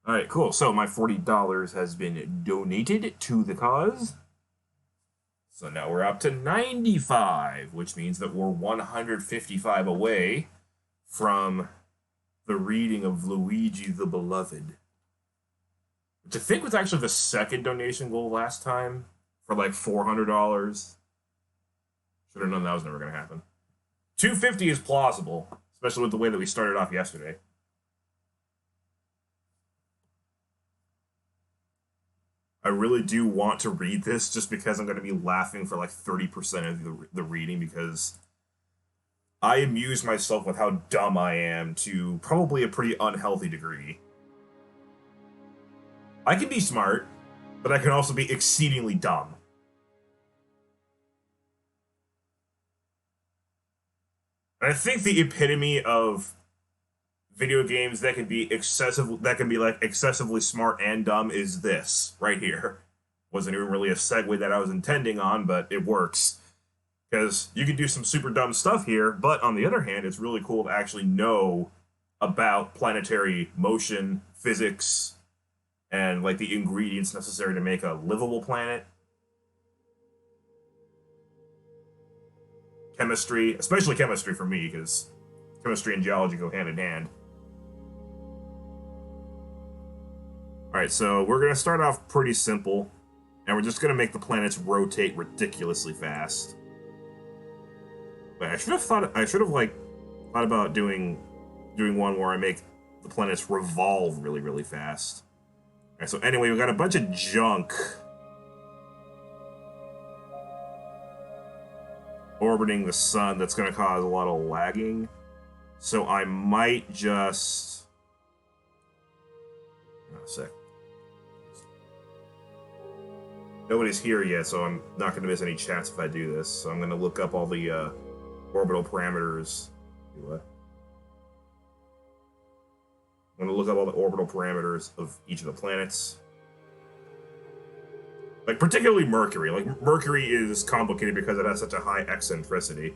All right, cool. So my $40 has been donated to the cause. So now we're up to 95, which means that we're 155 away from the reading of Luigi the Beloved. Which I think was actually the second donation goal last time for like $400. Should have known that was never going to happen. 250 is plausible, especially with the way that we started off yesterday. I really do want to read this just because I'm going to be laughing for like 30% of the reading because I amuse myself with how dumb I am to probably a pretty unhealthy degree. I can be smart, but I can also be exceedingly dumb. And I think the epitome of video games that can be like excessively smart and dumb is this right here. Wasn't even really a segue that I was intending on, but it works. Because you can do some super dumb stuff here, but on the other hand, it's really cool to actually know about planetary motion, physics, and like the ingredients necessary to make a livable planet. Chemistry, especially chemistry for me, because chemistry and geology go hand in hand. Alright, so we're going to start off pretty simple, and we're just going to make the planets rotate ridiculously fast. But I should have like thought about doing one where I make the planets revolve really, really fast. Alright, so anyway, we got a bunch of junk orbiting the sun that's going to cause a lot of lagging. So I might just... Oh, a sec. Nobody's here yet, so I'm not going to miss any chats if I do this. So I'm going to look up all the orbital parameters. What? I'm going to look up all the orbital parameters of each of the planets. Like, particularly Mercury. Like, Mercury is complicated because it has such a high eccentricity.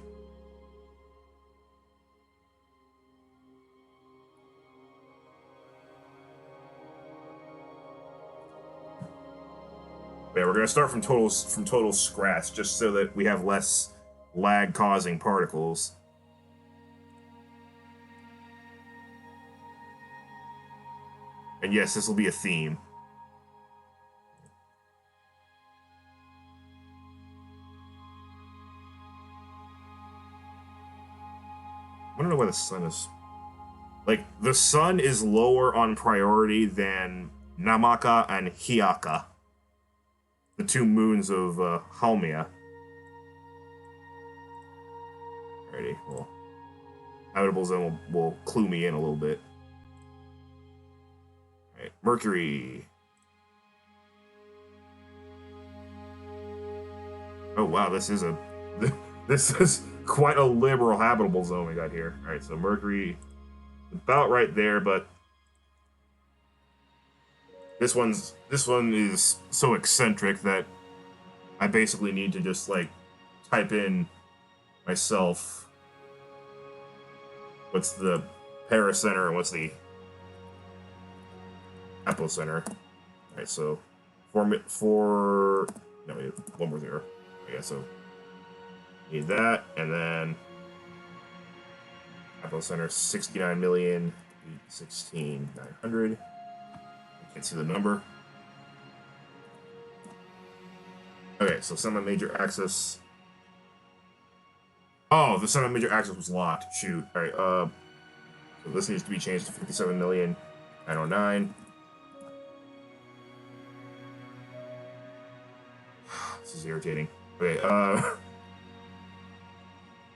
Yeah, we're going to start from total scratch, just so that we have less lag-causing particles. And yes, this will be a theme. I don't know why the sun is... Like, the sun is lower on priority than Namaka and Hyaka, the two moons of Halmia. Alrighty, well, habitable zone will clue me in a little bit. Alright, Mercury. Oh wow, this is quite a liberal habitable zone we got here. Alright, so Mercury, about right there, but this one is so eccentric that I basically need to just like type in myself what's the pericenter and what's the epicenter. Alright, so no, wait, one more zero. Okay, so need that, and then epicenter 69,816,900. Can't see the number. Okay, so semi-major axis. Oh, the semi-major axis was locked. Shoot. All right. So this needs to be changed to 57,909. This is irritating. Okay.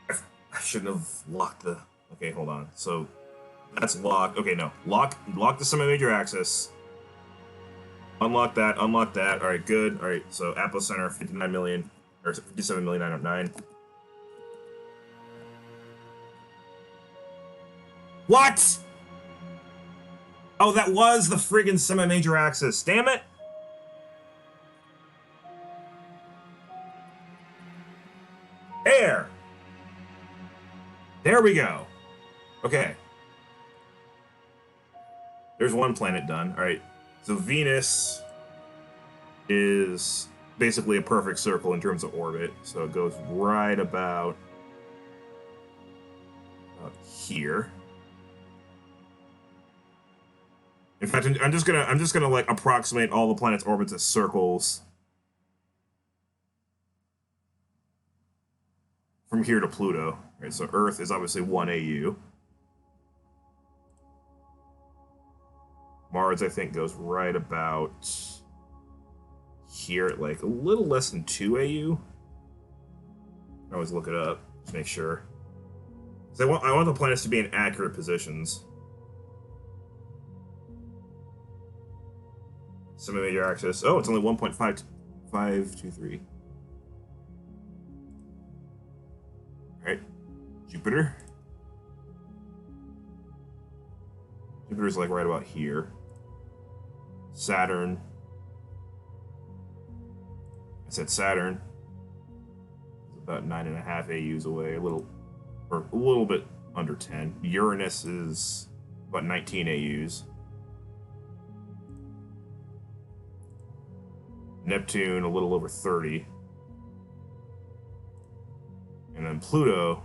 I shouldn't have locked the. Okay, hold on. So that's locked. Okay, no. Lock the semi-major axis. Unlock that, unlock that. Alright, good. Alright, so epicenter 59 million, or 57,909. What? Oh, that was the friggin' semi-major axis. Damn it! There! There we go. Okay. There's one planet done. All right. So Venus is basically a perfect circle in terms of orbit. So it goes right about here. In fact, I'm just gonna like approximate all the planets' orbits as circles from here to Pluto. All right, so Earth is obviously 1 AU. Mars, I think, goes right about here at like a little less than 2 AU. I always look it up to make sure. So I want the planets to be in accurate positions. Semi-major axis. Oh, it's only 1.523. Alright. Jupiter. Jupiter's like right about here. Saturn. I said Saturn. It's about 9.5 AUs away. A little bit under 10. Uranus is about 19 AUs. Neptune, a little over 30. And then Pluto,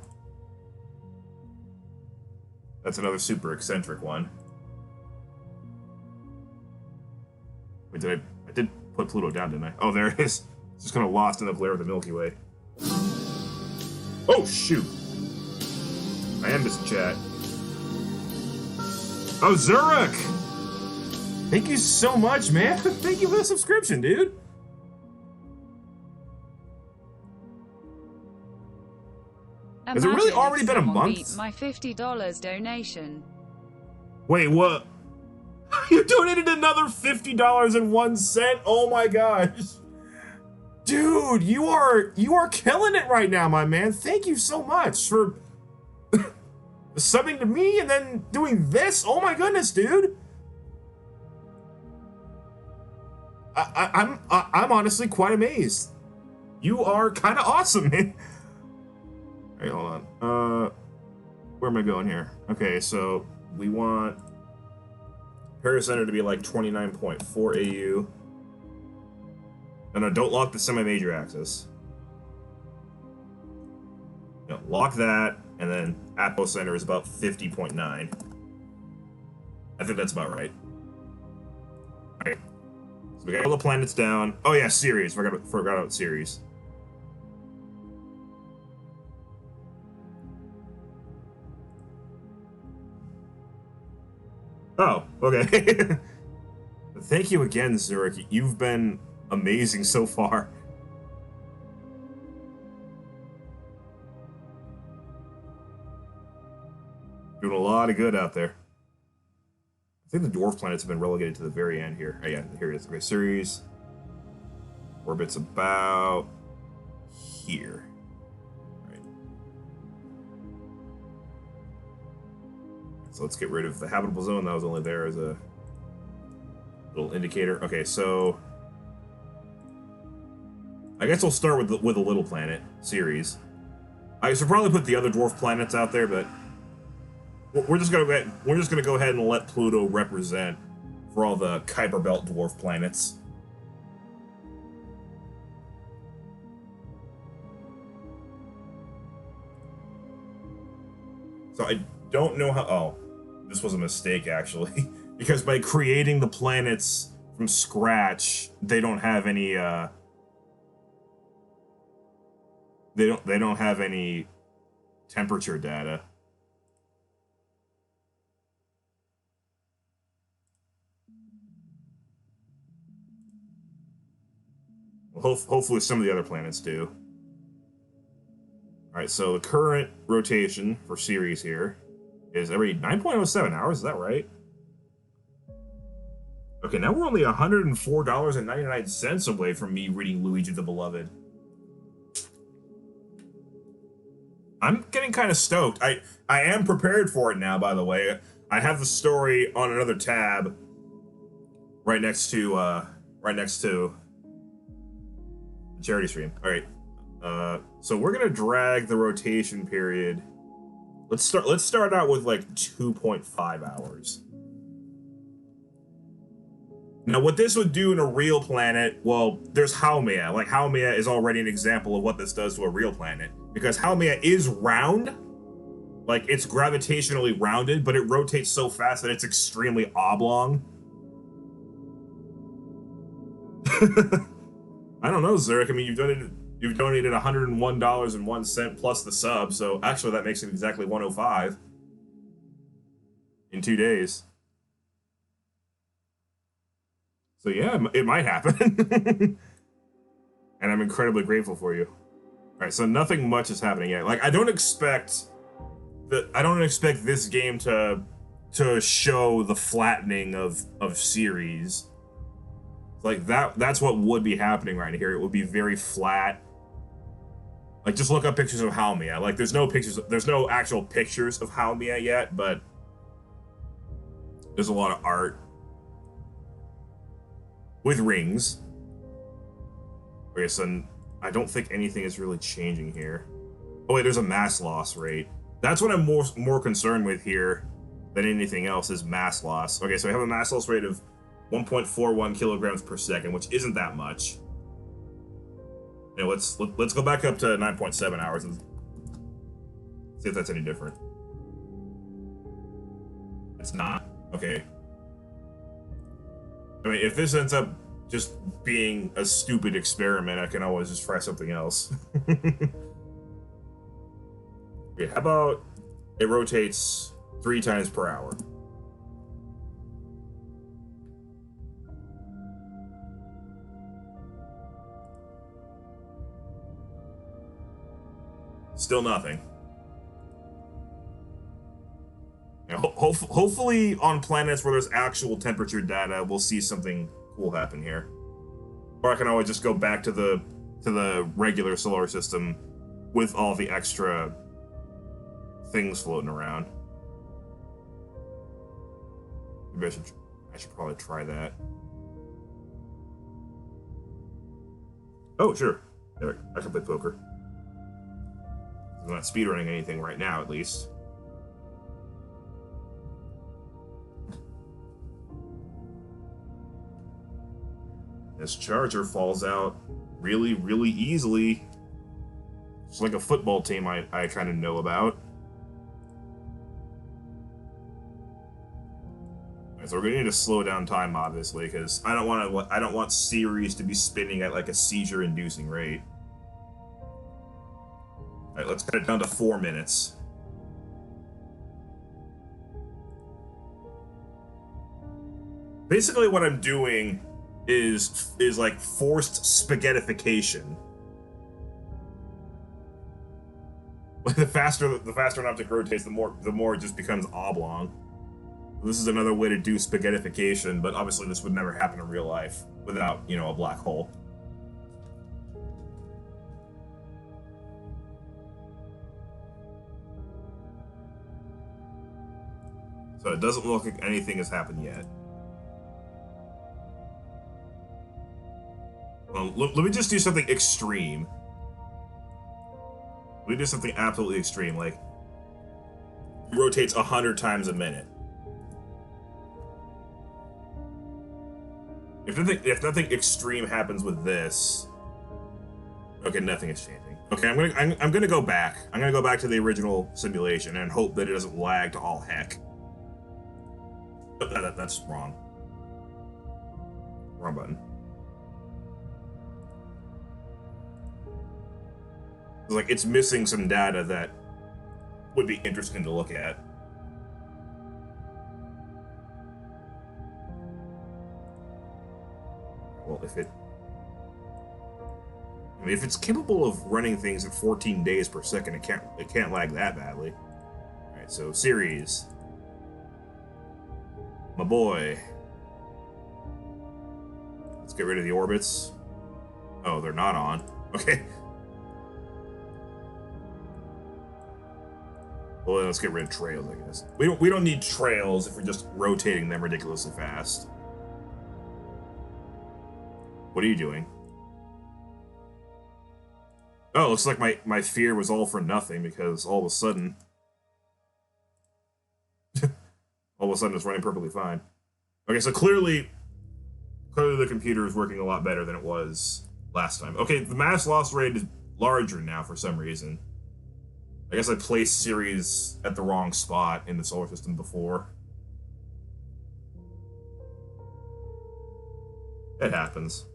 that's another super eccentric one. Wait, I did put Pluto down, didn't I? Oh, there it is. It's just kind of lost in the glare of the Milky Way. Oh, shoot. I am missing chat. Oh, Zurich! Thank you so much, man. Thank you for the subscription, dude. Has it really already been a month? My $50 donation. Wait, what? You donated another $50.01? Oh my gosh. Dude, you are killing it right now, my man. Thank you so much for subbing to me and then doing this. Oh my goodness, dude. I'm honestly quite amazed. You are kind of awesome, man. Hey, hold on. Where am I going here? Okay, so we want Pericenter to be like 29.4 AU. No, don't lock the semi-major axis. No, lock that, and then apocenter is about 50.9. I think that's about right. Alright. So we got all the planets down. Oh yeah, Ceres. Forgot about Ceres. Oh, okay. Thank you again, Zurich. You've been amazing so far. Doing a lot of good out there. I think the dwarf planets have been relegated to the very end here. Oh yeah, here it is. Okay, Ceres. Orbit's about here. So let's get rid of the habitable zone. That was only there as a little indicator. Okay, so I guess we'll start with a little planet, Ceres. I should probably put the other dwarf planets out there, but we're just gonna go ahead and let Pluto represent for all the Kuiper Belt dwarf planets. So I don't know how. Oh, this was a mistake actually, because by creating the planets from scratch, they don't have any. They don't have any temperature data. Well, hopefully some of the other planets do. Alright, so the current rotation for Ceres here is every 9.07 hours, is that right? Okay, now we're only $104.99 away from me reading Luigi the Beloved. I'm getting kind of stoked. I am prepared for it now, by the way. I have the story on another tab right next to the charity stream. Alright. So we're gonna drag the rotation period. Let's start out with like 2.5 hours. Now, what this would do in a real planet, well, there's Haumea. Like, Haumea is already an example of what this does to a real planet. Because Haumea is round, like, it's gravitationally rounded, but it rotates so fast that it's extremely oblong. I don't know, Zurich. I mean, you've donated $101.01 plus the sub, so actually that makes it exactly 105 in 2 days. So yeah, it might happen. And I'm incredibly grateful for you. All right, so nothing much is happening yet. Like I don't expect this game to show the flattening of series. Like that's what would be happening right here. It would be very flat. Like just look up pictures of Haumea. Like there's no actual pictures of Haumea yet, but there's a lot of art with rings. Okay, so I don't think anything is really changing here. Oh wait, there's a mass loss rate. That's what I'm more concerned with here than anything else is mass loss. Okay, so we have a mass loss rate of 1.41 kilograms per second, which isn't that much. You know, let's go back up to 9.7 hours and see if that's any different. It's not. Okay. I mean, if this ends up just being a stupid experiment, I can always just try something else. Okay, how about it rotates 3 times per hour? Still nothing. Hopefully on planets where there's actual temperature data, we'll see something cool happen here. Or I can always just go back to the regular solar system with all the extra things floating around. Maybe I should probably try that. Oh, sure. I can play poker. I'm not speedrunning anything right now, at least. This charger falls out really, really easily. It's like a football team I kind of know about. Right, so we're gonna need to slow down time, obviously, because I don't want series to be spinning at like a seizure-inducing rate. All right, let's cut it down to 4 minutes. Basically, what I'm doing is like forced spaghettification. The faster an object rotates, the more it just becomes oblong. This is another way to do spaghettification, but obviously this would never happen in real life without, you know, a black hole. So it doesn't look like anything has happened yet. Let me just do something extreme. Let me do something absolutely extreme, like it rotates 100 times a minute. If nothing extreme happens with this, okay, nothing is changing. Okay, I'm gonna go back. I'm gonna go back to the original simulation and hope that it doesn't lag to all heck. That's wrong. Wrong button. Like it's missing some data that would be interesting to look at. Well, if it's capable of running things at 14 days per second, it can't lag that badly. All right, so series, my boy. Let's get rid of the orbits. Oh, they're not on. Okay. Well, then let's get rid of trails, I guess. We don't need trails if we're just rotating them ridiculously fast. What are you doing? Oh, looks like my fear was all for nothing because all of a sudden it's running perfectly fine. Okay, so clearly Clearly the computer is working a lot better than it was last time. Okay, the mass loss rate is larger now for some reason. I guess I placed Ceres at the wrong spot in the solar system before. It happens.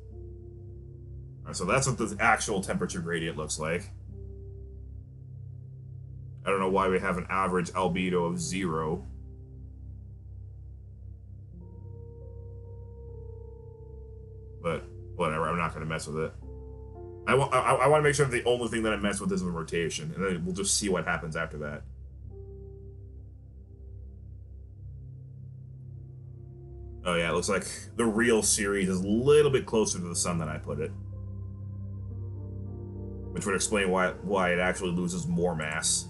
Alright, so that's what the actual temperature gradient looks like. I don't know why we have an average albedo of 0. But whatever, I'm not going to mess with it. I want to make sure that the only thing that I mess with is the rotation, and then we'll just see what happens after that. Oh yeah, it looks like the real Ceres is a little bit closer to the sun than I put it. Which would explain why it actually loses more mass.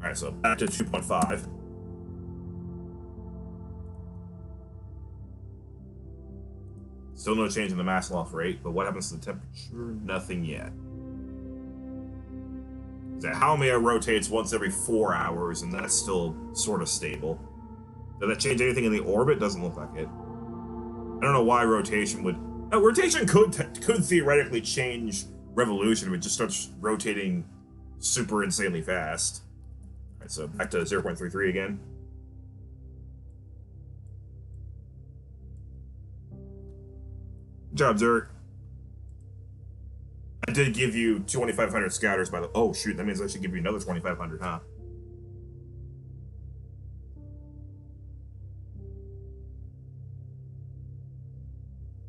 Alright, so back to 2.5. Still no change in the mass loss rate, but what happens to the temperature? Nothing yet. The Haumea rotates once every 4 hours, and that's still sort of stable. Did that change anything in the orbit? Doesn't look like it. I don't know why rotation would... rotation could theoretically change revolution if it just starts rotating super insanely fast. Alright, so back to 0.33 again. Good job, Zerk. I did give you 2,500 scatters by the... Oh, shoot, that means I should give you another 2,500, huh?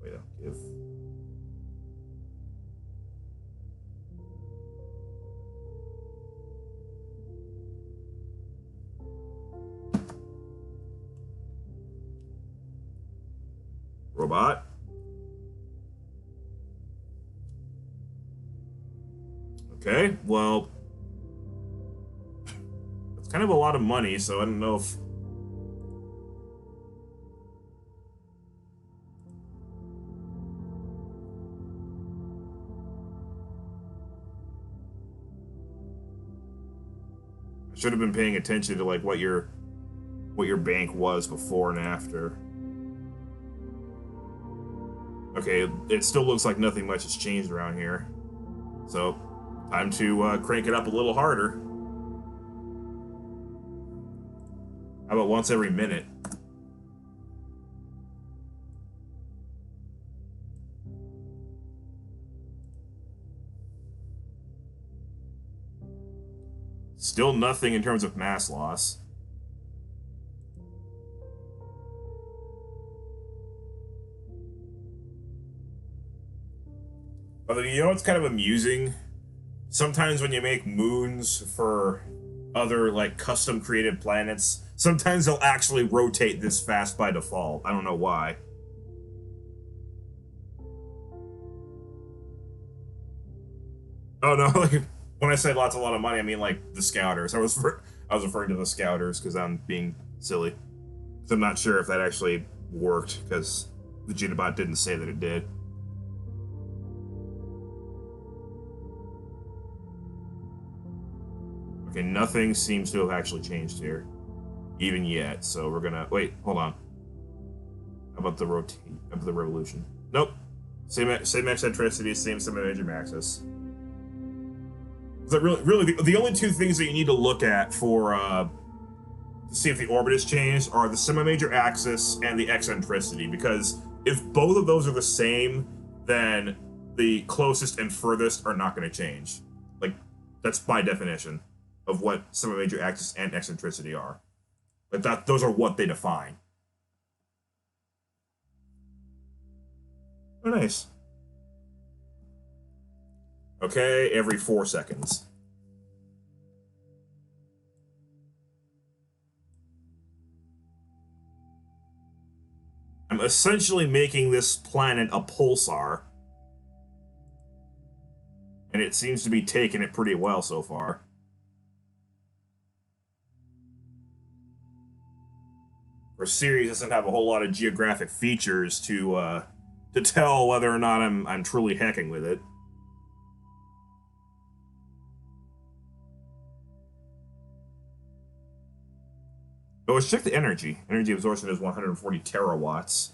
Wait, I'll give... Robot. Okay, well, it's kind of a lot of money, so I don't know if... I should have been paying attention to like what your bank was before and after. Okay, it still looks like nothing much has changed around here. So, time to crank it up a little harder. How about once every minute? Still nothing in terms of mass loss. Although, you know what's kind of amusing? Sometimes when you make moons for other, like, custom created planets, sometimes they'll actually rotate this fast by default. I don't know why. Oh no, like, when I say a lot of money, I mean, like, the Scouters. I was referring to the Scouters because I'm being silly. So I'm not sure if that actually worked, because the Jitterbot didn't say that it did. Okay, nothing seems to have actually changed here, even yet. So we're gonna wait. Hold on. How about the revolution? Nope. Same eccentricity, same major axis. So really, the only two things that you need to look at for to see if the orbit has changed are the semi-major axis and the eccentricity. Because if both of those are the same, then the closest and furthest are not going to change. Like, that's by definition of what semi-major axis and eccentricity are. Like those are what they define. Oh, nice. Okay, every 4 seconds. I'm essentially making this planet a pulsar. And it seems to be taking it pretty well so far. Our series doesn't have a whole lot of geographic features to tell whether or not I'm truly hacking with it. Oh, let's check the energy. Energy absorption is 140 terawatts.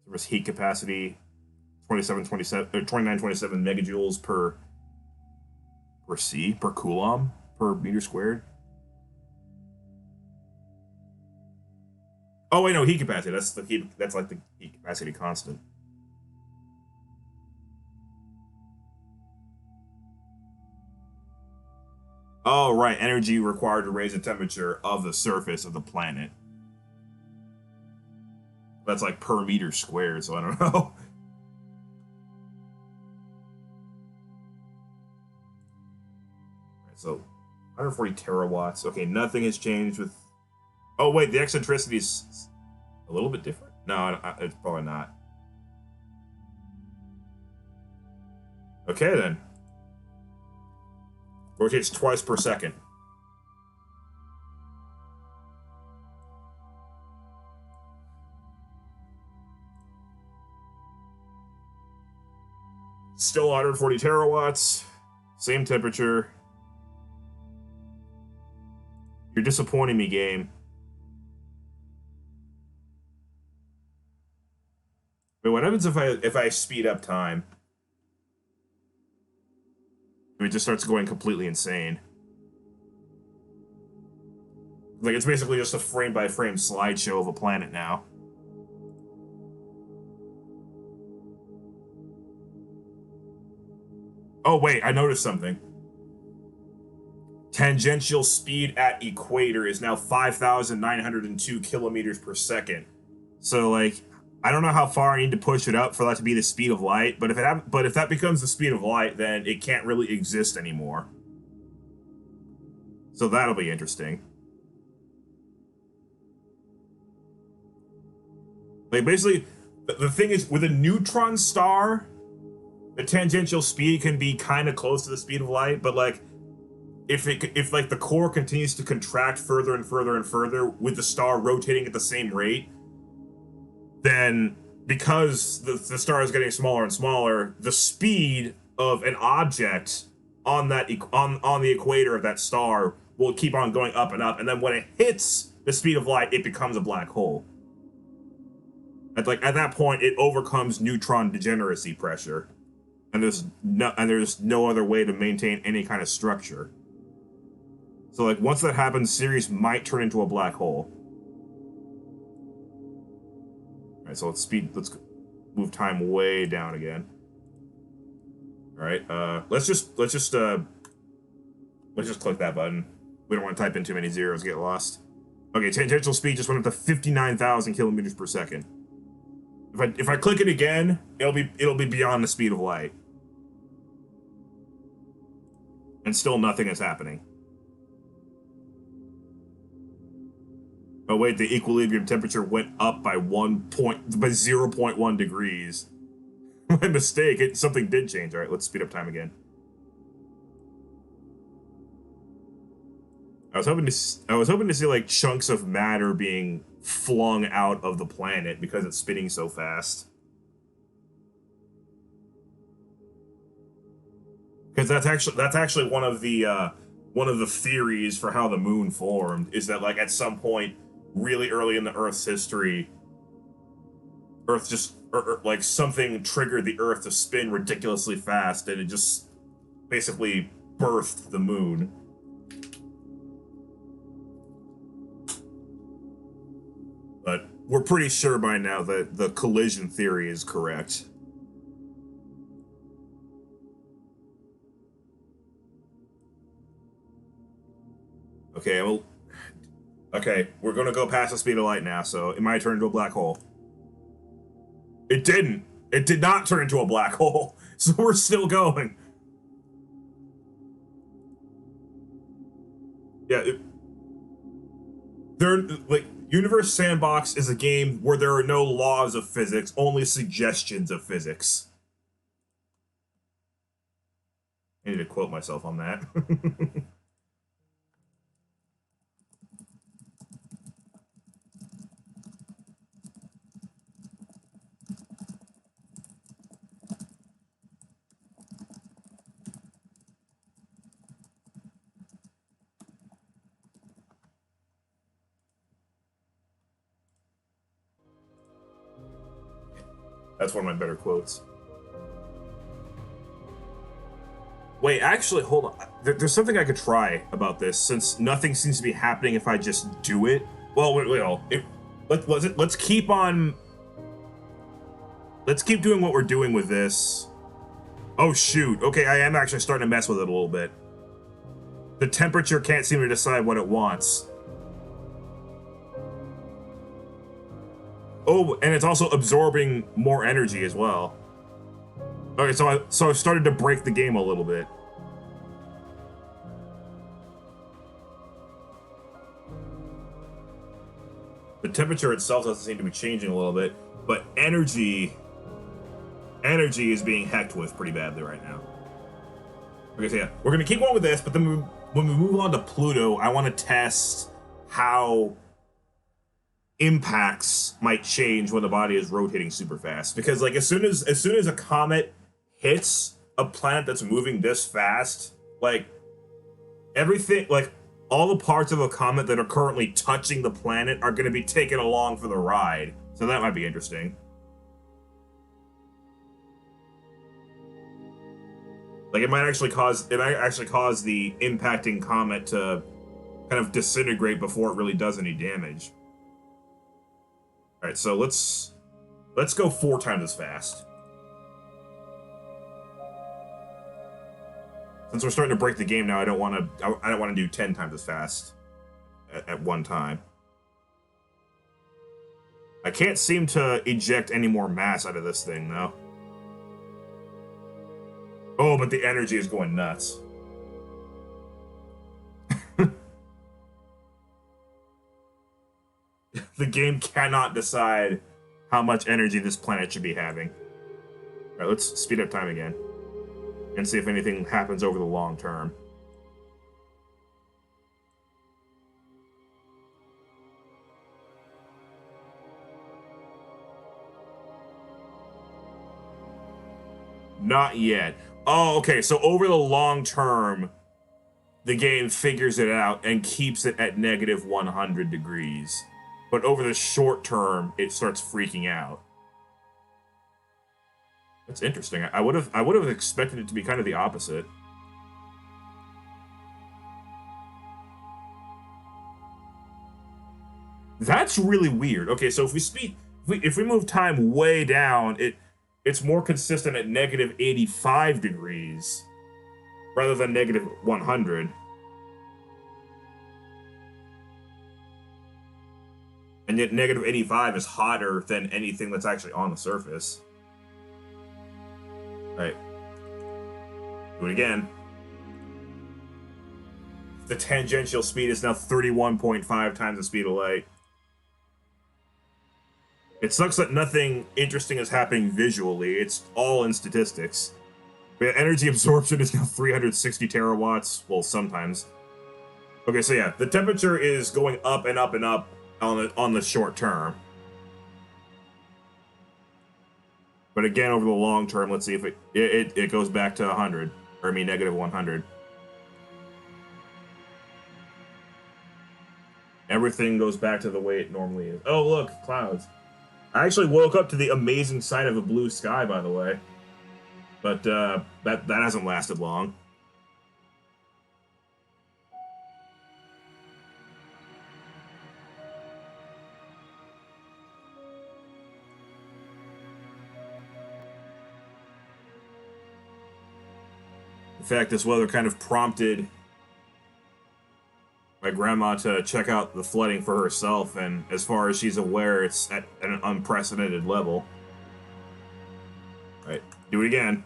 There was heat capacity, 2927 megajoules per coulomb per meter squared. Oh wait, no, heat capacity. That's like the heat capacity constant. Oh right, energy required to raise the temperature of the surface of the planet. That's like per meter squared, so I don't know. So 140 terawatts. Okay, nothing has changed with. Oh wait, the eccentricity is a little bit different. No, it's probably not. Okay then. Rotates twice per second. Still 140 terawatts. Same temperature. You're disappointing me, game. But what happens if I speed up time? It just starts going completely insane. Like it's basically just a frame by frame slideshow of a planet now. Oh wait, I noticed something. Tangential speed at equator is now 5,902 kilometers per second. So like, I don't know how far I need to push it up for that to be the speed of light. But if that becomes the speed of light, then it can't really exist anymore. So that'll be interesting. Like basically, the thing is with a neutron star, the tangential speed can be kind of close to the speed of light, but like if like the core continues to contract further and further and further with the star rotating at the same rate, then because the star is getting smaller and smaller, the speed of an object on that on the equator of that star will keep on going up and up, and then when it hits the speed of light, it becomes a black hole. At that point, it overcomes neutron degeneracy pressure, and there's no other way to maintain any kind of structure. So like once that happens, Sirius might turn into a black hole. All right, so let's move time way down again. All right, let's just click that button. We don't want to type in too many zeros, get lost. Okay, tangential speed just went up to 59,000 kilometers per second. If I click it again, it'll be beyond the speed of light, and still nothing is happening. Oh wait, the equilibrium temperature went up by 0.1 degrees. My mistake. Something did change. All right, let's speed up time again. I was hoping to see like chunks of matter being flung out of the planet because it's spinning so fast. Because that's actually one of the theories for how the moon formed, is that like at some point really early in the Earth's history, Earth just like something triggered the Earth to spin ridiculously fast, and it just basically birthed the moon. But we're pretty sure by now that the collision theory is correct. Okay, well, okay, we're gonna go past the speed of light now, so it might turn into a black hole. It didn't. It did not turn into a black hole, so we're still going. Yeah, Universe Sandbox is a game where there are no laws of physics, only suggestions of physics. I need to quote myself on that. That's one of my better quotes. Wait, actually, hold on. There's something I could try about this, since nothing seems to be happening if I just do it. Well, let's keep on. Let's keep doing what we're doing with this. Oh shoot! Okay, I am actually starting to mess with it a little bit. The temperature can't seem to decide what it wants. Oh, and it's also absorbing more energy as well. Okay, so I started to break the game a little bit. The temperature itself doesn't seem to be changing a little bit, but energy is being hecked with pretty badly right now. Okay, so yeah, we're gonna keep going with this, but then when we move on to Pluto, I want to test how impacts might change when the body is rotating super fast. Because like as soon as a comet hits a planet that's moving this fast, like everything, like all the parts of a comet that are currently touching the planet are going to be taken along for the ride. So that might be interesting. Like it might actually cause the impacting comet to kind of disintegrate before it really does any damage. All right, so let's go 4 times as fast. Since we're starting to break the game now, I don't want to do 10 times as fast at one time. I can't seem to eject any more mass out of this thing though. Oh, but the energy is going nuts. The game cannot decide how much energy this planet should be having. All right, let's speed up time again and see if anything happens over the long term. Not yet. Oh, okay, so over the long term, the game figures it out and keeps it at negative 100 degrees. But over the short term, it starts freaking out. That's interesting. I would have expected it to be kind of the opposite. That's really weird. Okay, so if we move time way down, it's more consistent at negative 85 degrees rather than negative 100. And yet negative 85 is hotter than anything that's actually on the surface. All right. Do it again. The tangential speed is now 31.5 times the speed of light. It sucks that nothing interesting is happening visually. It's all in statistics. But energy absorption is now 360 terawatts. Well, sometimes. Okay, so yeah, the temperature is going up and up and up on the short term. But again, over the long term, let's see if it goes back to 100. Or I mean, negative 100. Everything goes back to the way it normally is. Oh, look, clouds. I actually woke up to the amazing sight of a blue sky, by the way. But that hasn't lasted long. In fact, this weather kind of prompted my grandma to check out the flooding for herself, and as far as she's aware, it's at an unprecedented level. All right, do it again.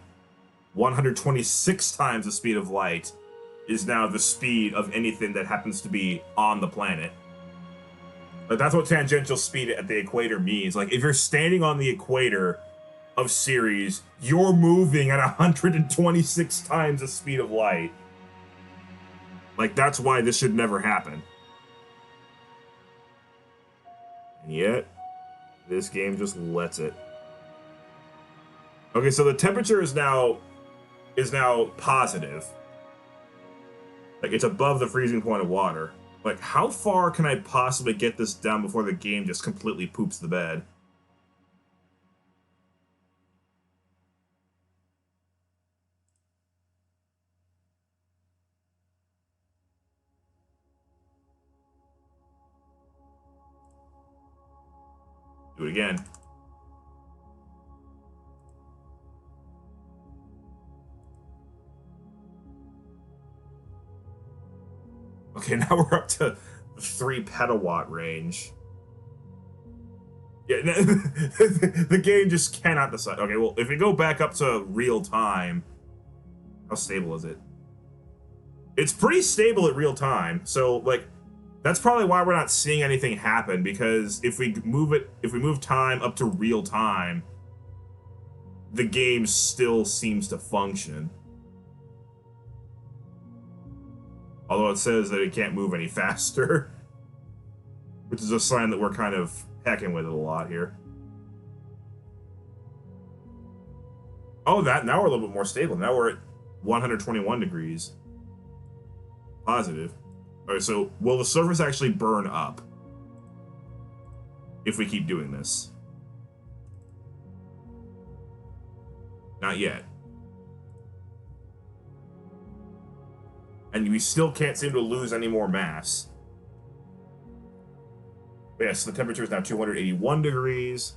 126 times the speed of light is now the speed of anything that happens to be on the planet. Like, that's what tangential speed at the equator means. Like, if you're standing on the equator of Ceres, you're moving at 126 times the speed of light. Like, that's why this should never happen. And yet, this game just lets it. Okay, so the temperature is now positive. Like, it's above the freezing point of water. Like, how far can I possibly get this down before the game just completely poops the bed? Do it again. Okay, now we're up to the 3 petawatt range. Yeah, the game just cannot decide. Okay, well, if we go back up to real time, how stable is it? It's pretty stable at real time. So, like, that's probably why we're not seeing anything happen, because if we move time up to real time, the game still seems to function. Although it says that it can't move any faster, which is a sign that we're kind of hacking with it a lot here. Oh, now we're a little bit more stable. Now we're at 121 degrees. Positive. Alright, so will the surface actually burn up if we keep doing this? Not yet. And we still can't seem to lose any more mass. But yeah, so the temperature is now 281 degrees.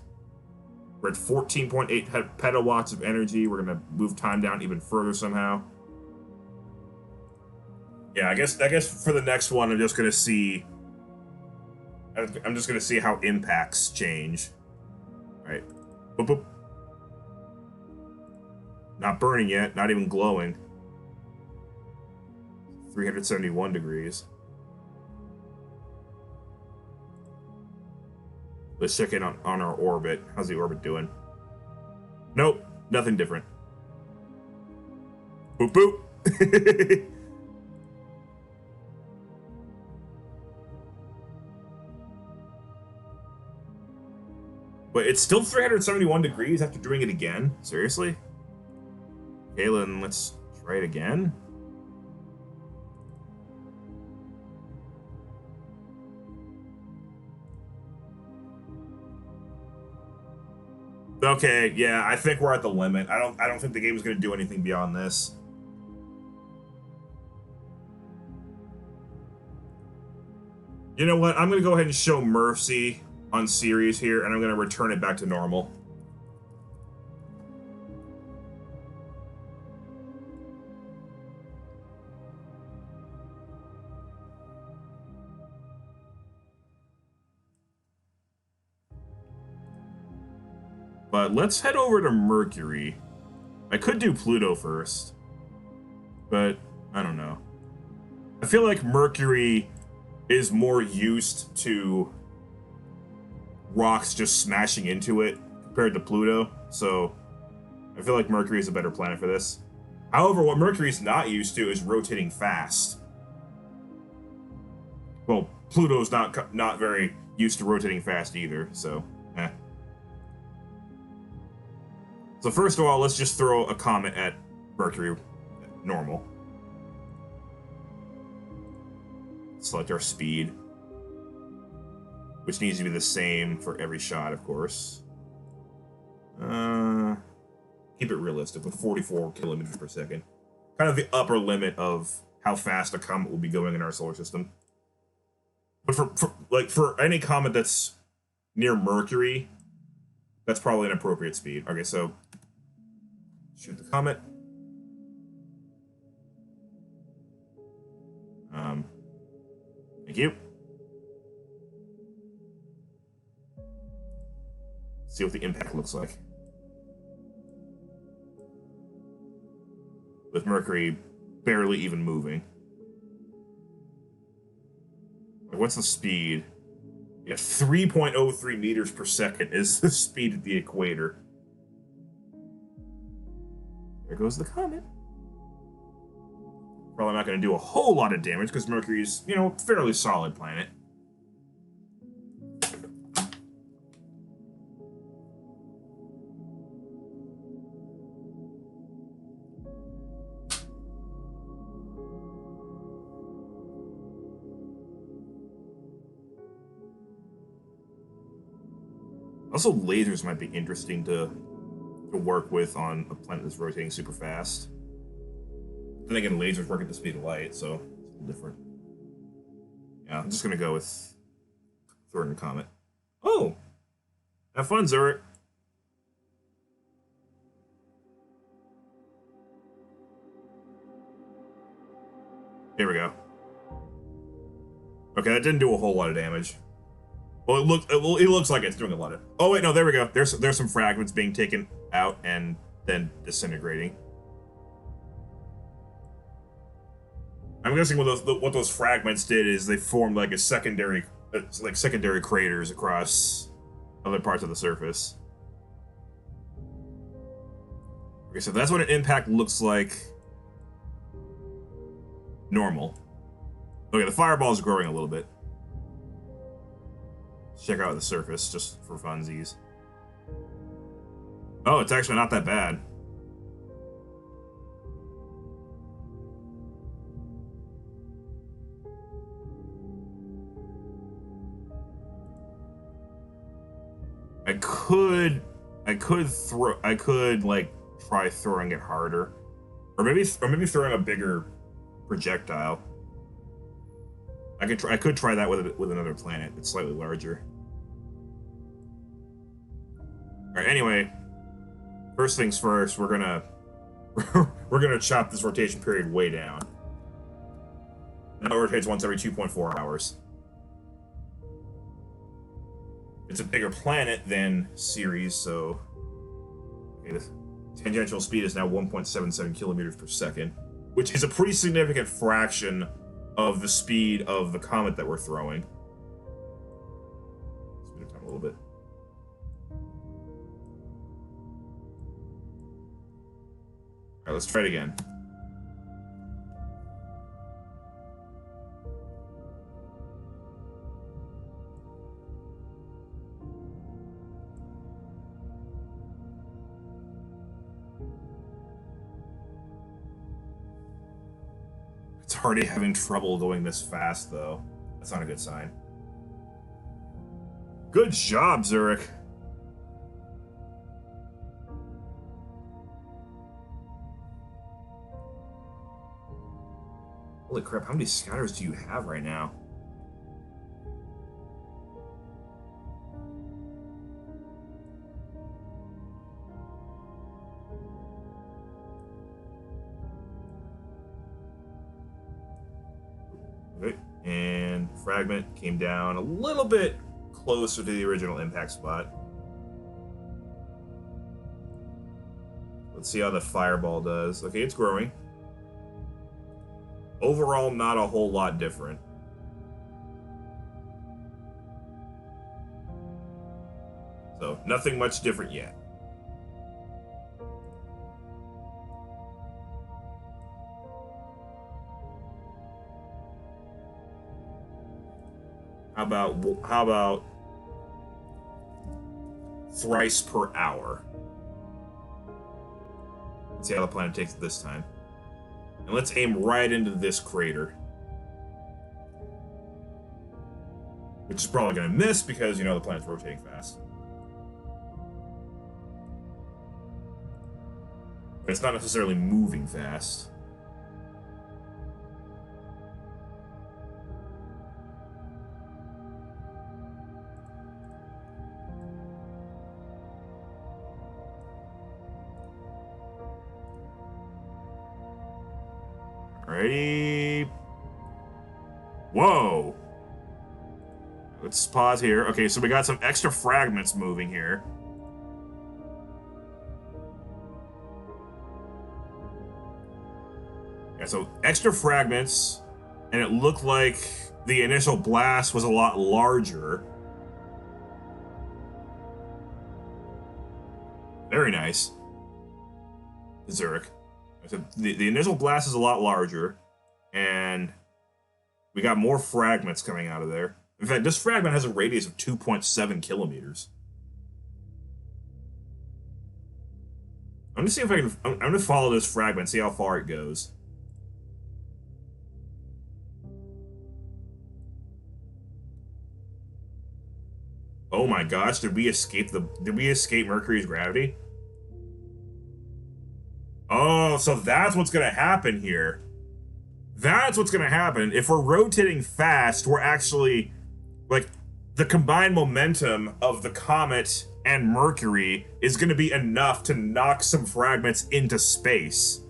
We're at 14.8 petawatts of energy. We're gonna move time down even further somehow. Yeah, I guess for the next one, I'm just gonna see how impacts change. All right. Boop, boop. Not burning yet, not even glowing. 371 degrees. Let's check in on our orbit. How's the orbit doing? Nope, nothing different. Boop boop. But it's still 371 degrees after doing it again? Seriously? Galen, let's try it again. Okay, yeah, I think we're at the limit. I don't think the game is going to do anything beyond this. You know what? I'm going to go ahead and show Mercy on series here, and I'm going to return it back to normal. But let's head over to Mercury. I could do Pluto first, but I don't know. I feel like Mercury is more used to rocks just smashing into it compared to Pluto, so I feel like Mercury is a better planet for this. However, what Mercury's not used to is rotating fast. Well, Pluto's not very used to rotating fast either, so eh. So first of all, let's just throw a comet at Mercury, normal. Select our speed, which needs to be the same for every shot, of course. Keep it realistic with 44 kilometers per second. Kind of the upper limit of how fast a comet will be going in our solar system. But for any comet that's near Mercury, that's probably an appropriate speed. Okay, so shoot the comet. Thank you. See what the impact looks like. With Mercury barely even moving. What's the speed? Yeah, 3.03 meters per second is the speed at the equator. There goes the comet. Probably not going to do a whole lot of damage because Mercury's, you know, a fairly solid planet. Also, lasers might be interesting to work with on a planet that's rotating super fast. Then again, lasers work at the speed of light, so it's a little different. Yeah, I'm just gonna go with Thornton Comet. Oh! Have fun, Zurich. Here we go. Okay, that didn't do a whole lot of damage. Well, it looks like it's doing a lot of. Oh wait, no, there we go. There's some fragments being taken out and then disintegrating. I'm guessing what those fragments did is they formed like secondary craters across other parts of the surface. Okay, so that's what an impact looks like. Normal. Okay, the fireball is growing a little bit. Let's check out the surface just for funsies. Oh, it's actually not that bad. I could like try throwing it harder, or maybe throwing a bigger projectile. I could try that with another planet that's slightly larger. All right. Anyway, first things first, we're gonna chop this rotation period way down. Now it rotates once every 2.4 hours. It's a bigger planet than Ceres, so okay, the tangential speed is now 1.77 kilometers per second, which is a pretty significant fraction of the speed of the comet that we're throwing. Speed it down a little bit. All right, let's try it again. Already having trouble going this fast, though. That's not a good sign. Good job, Zurich. Holy crap, how many scatters do you have right now? And fragment came down a little bit closer to the original impact spot. Let's see how the fireball does. Okay, it's growing. Overall, not a whole lot different. So, nothing much different yet. How about thrice per hour? Let's see how the planet takes it this time. And let's aim right into this crater. Which is probably going to miss because, you know, the planet's rotating fast. But it's not necessarily moving fast. Alrighty. Whoa. Let's pause here. Okay, so we got some extra fragments moving here. Yeah, so extra fragments, and it looked like the initial blast was a lot larger. Very nice. Zurich. So the initial blast is a lot larger, and we got more fragments coming out of there. In fact, this fragment has a radius of 2.7 kilometers. I'm gonna see if I can. I'm gonna follow this fragment, see how far it goes. Oh my gosh! Did we escape Mercury's gravity? Oh, so that's what's gonna happen here. That's what's gonna happen. If we're rotating fast, we're actually, like, the combined momentum of the comet and Mercury is going to be enough to knock some fragments into space.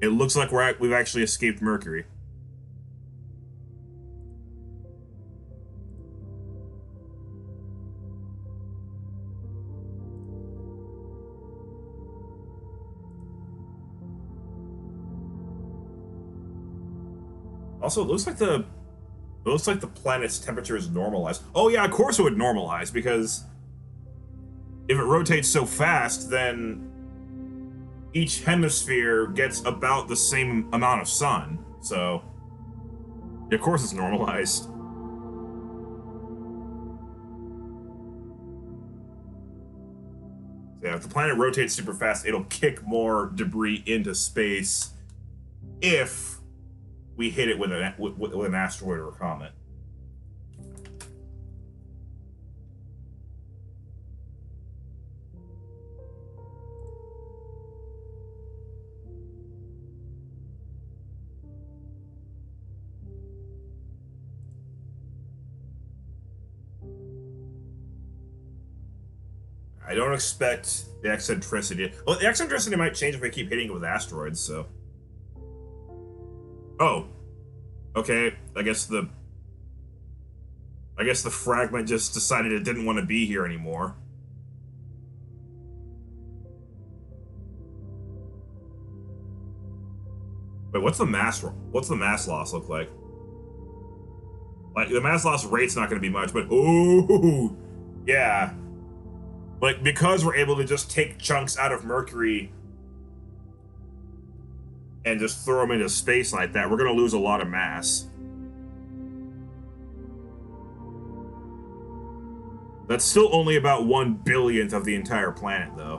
It looks like we've actually escaped Mercury. Also, it looks like the planet's temperature is normalized. Oh yeah, of course it would normalize, because if it rotates so fast, then each hemisphere gets about the same amount of sun. So, of course it's normalized. So yeah, if the planet rotates super fast, it'll kick more debris into space if we hit it with an asteroid or a comet. I don't expect the eccentricity. Well, the eccentricity might change if we keep hitting it with asteroids, so. Oh. Okay, I guess the fragment just decided it didn't want to be here anymore. Wait, what's the mass loss look like? Like, the mass loss rate's not going to be much, but ooh, yeah. Like, because we're able to just take chunks out of Mercury and just throw them into space like that, we're going to lose a lot of mass. That's still only about 1/1000th of the entire planet, though.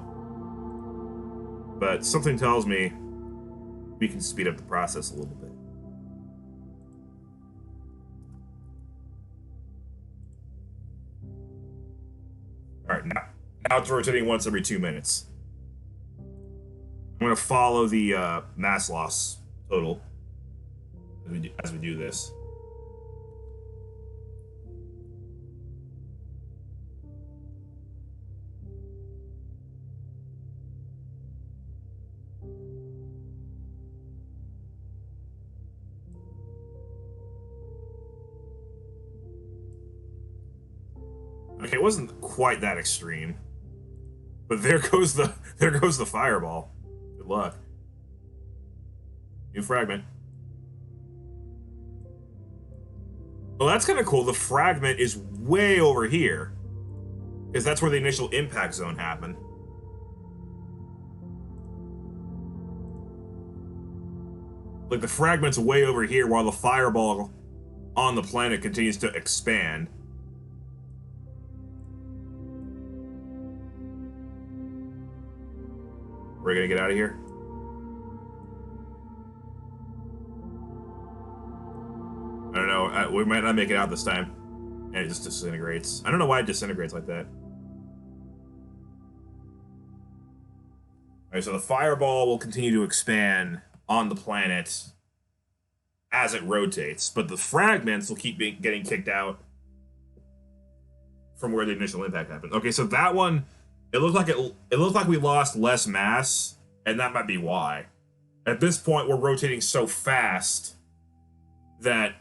But something tells me we can speed up the process a little bit. Alright, now it's rotating once every 2 minutes. I'm going to follow the mass loss total as we do this. Okay, it wasn't quite that extreme, but there goes the fireball. Good luck. New fragment. Well, that's kind of cool. The fragment is way over here, because that's where the initial impact zone happened. Like, the fragment's way over here while the fireball on the planet continues to expand. We're gonna get out of here. I don't know. We might not make it out this time. And it just disintegrates. I don't know why it disintegrates like that. Alright, so the fireball will continue to expand on the planet as it rotates, but the fragments will keep getting kicked out from where the initial impact happened. Okay, so that one, it looked like we lost less mass, and that might be why. At this point, we're rotating so fast that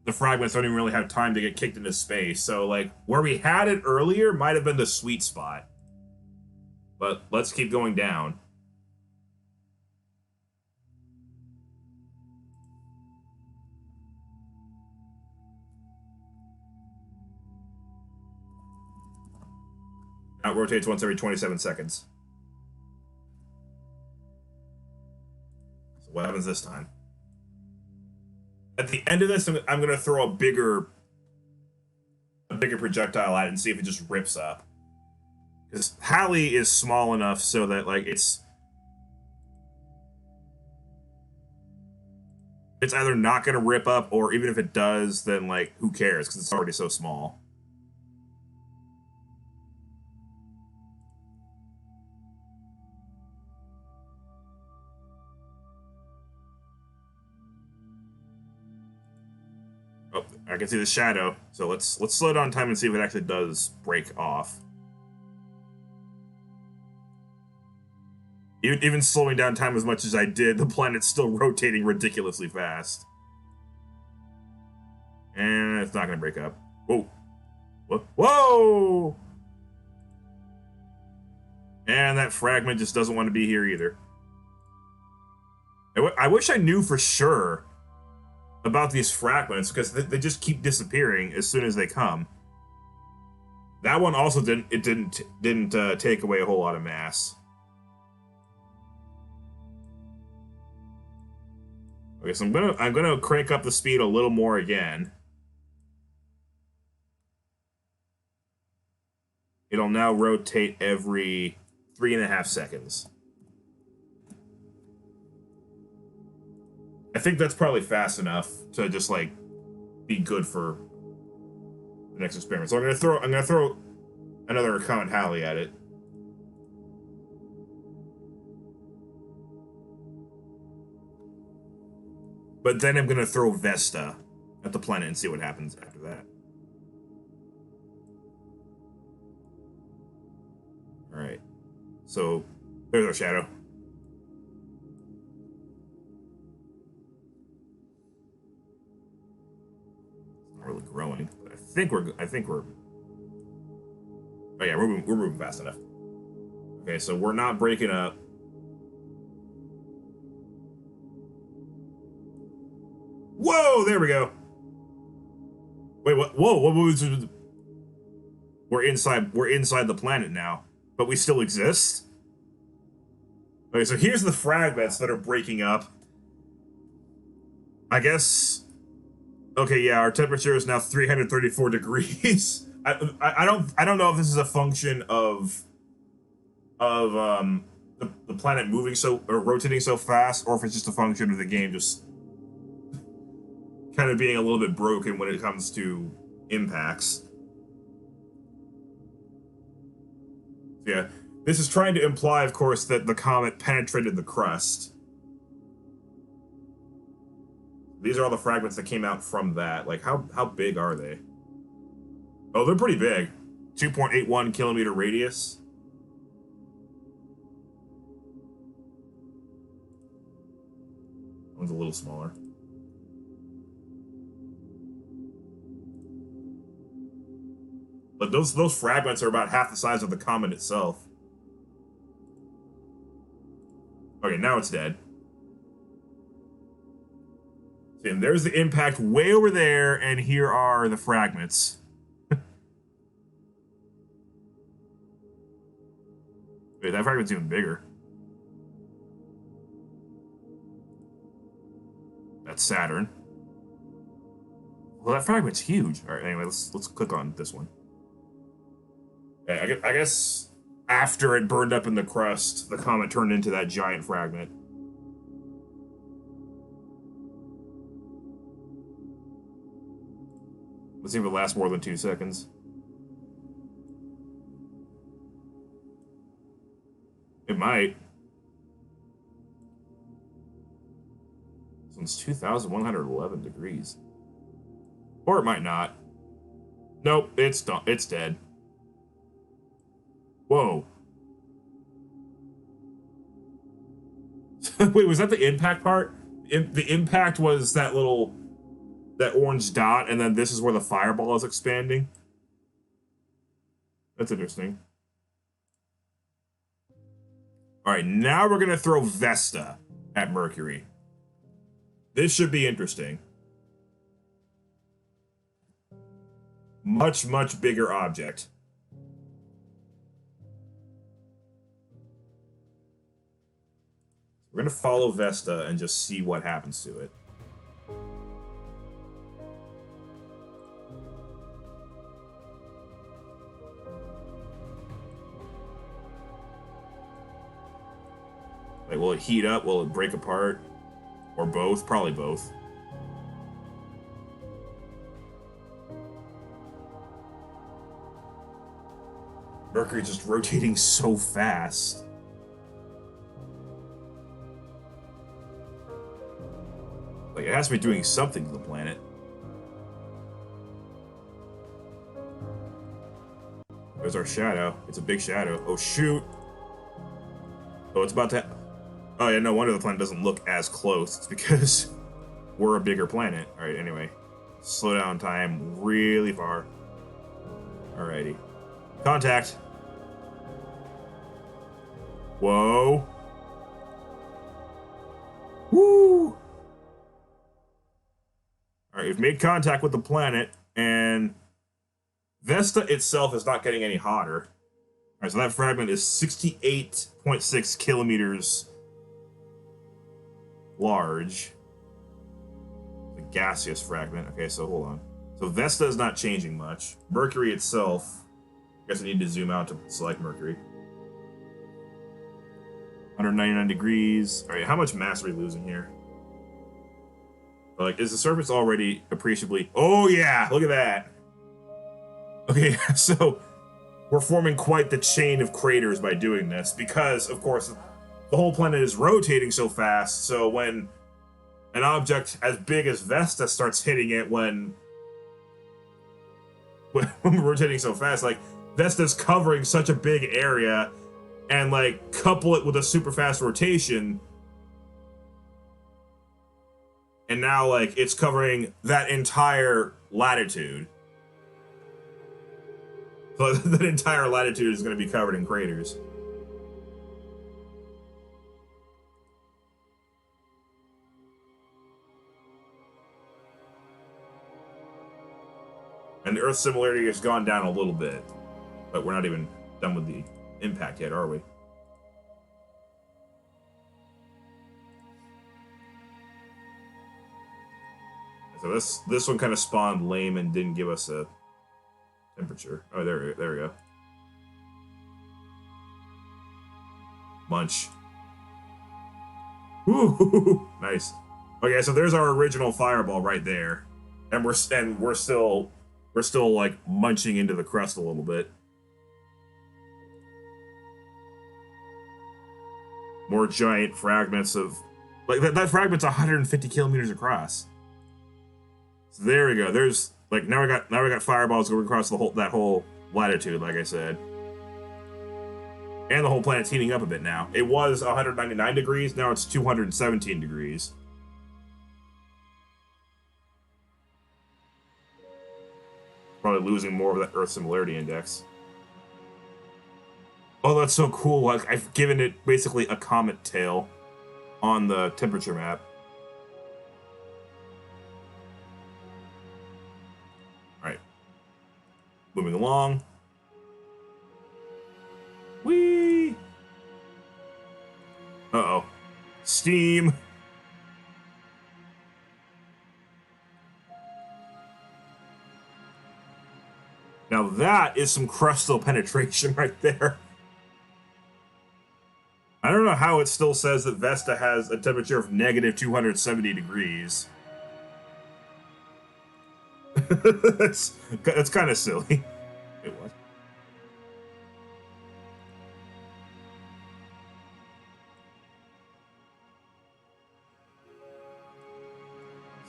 the fragments don't even really have time to get kicked into space. So, like, where we had it earlier might have been the sweet spot. But let's keep going down. Now it rotates once every 27 seconds. So what happens this time? At the end of this, I'm going to throw a bigger projectile at it and see if it just rips up. Because Halley is small enough so that, like, it's either not going to rip up, or even if it does, then, like, who cares? Because it's already so small. Oh, can see the shadow. So let's slow down time and see if it actually does break off. Even slowing down time as much as I did, the planet's still rotating ridiculously fast. And it's not going to break up. Whoa. Whoa! And that fragment just doesn't want to be here either. I wish I knew for sure about these fragments, because they just keep disappearing as soon as they come. That one also didn't take away a whole lot of mass. Okay, so I'm gonna crank up the speed a little more again. It'll now rotate every 3.5 seconds. I think that's probably fast enough to just like be good for the next experiment. So I'm gonna throw another Comet Halley at it. But then I'm gonna throw Vesta at the planet and see what happens after that. Alright. So there's our shadow. It's not really growing, but I think we're oh yeah, we're moving fast enough. Okay, so we're not breaking up. Whoa, there we go. Wait, what? Whoa, what was? We're inside the planet now, but we still exist. Okay, so here's the fragments that are breaking up. I guess. Okay, yeah, our temperature is now 334 degrees. I don't know if this is a function of the planet moving or rotating so fast, or if it's just a function of the game just kind of being a little bit broken when it comes to impacts. Yeah, this is trying to imply, of course, that the comet penetrated the crust. These are all the fragments that came out from that. Like, how big are they? Oh, they're pretty big. 2.81 kilometer radius. One's a little smaller. But those fragments are about half the size of the comet itself. Okay, now it's dead. See, and there's the impact way over there, and here are the fragments. Wait, that fragment's even bigger. That's Saturn. Well, that fragment's huge. All right, anyway, let's click on this one. I guess after it burned up in the crust, the comet turned into that giant fragment. Let's see if it lasts more than 2 seconds. It might. This one's 2,111 degrees. Or it might not. Nope, it's dead. Whoa. Wait, was that the impact part? The impact was that orange dot, and then this is where the fireball is expanding? That's interesting. Alright, now we're gonna throw Vesta at Mercury. This should be interesting. Much, much bigger object. We're gonna follow Vesta and just see what happens to it. Like, will it heat up? Will it break apart? Or both? Probably both. Mercury's just rotating so fast. Like, it has to be doing something to the planet. There's our shadow. It's a big shadow. Oh, shoot. Oh, it's about to... Oh, yeah, no wonder the planet doesn't look as close. It's because we're a bigger planet. All right, anyway. Slow down time really far. Alrighty. Contact. Whoa. Woo! Alright, we've made contact with the planet, and Vesta itself is not getting any hotter. Alright, so that fragment is 68.6 kilometers large. The gaseous fragment. Okay, so hold on. So Vesta is not changing much. Mercury itself, I guess I need to zoom out to select Mercury. 199 degrees. Alright, how much mass are we losing here? Like, is the surface already appreciably... Oh, yeah! Look at that! Okay, so we're forming quite the chain of craters by doing this, because, of course, the whole planet is rotating so fast, so when an object as big as Vesta starts hitting it when we're rotating so fast, like, Vesta's covering such a big area, and, like, couple it with a super fast rotation... And now, like, it's covering that entire latitude. So that entire latitude is going to be covered in craters. And the Earth similarity has gone down a little bit. But we're not even done with the impact yet, are we? So this one kind of spawned lame and didn't give us a temperature. Oh, there we go. Munch. Woo! Nice. Okay, so there's our original fireball right there, and we're still like munching into the crust a little bit. More giant fragments of, like that fragment's 150 kilometers across. So there we go. There's like now we got fireballs going across that whole latitude, like I said. And the whole planet's heating up a bit now. It was 199 degrees, now it's 217 degrees. Probably losing more of that Earth similarity index. Oh, that's so cool. Like, I've given it basically a comet tail on the temperature map. Moving along. Whee! Uh-oh. Steam! Now that is some crustal penetration right there. I don't know how it still says that Vesta has a temperature of negative 270 degrees. That's kind of silly. It was.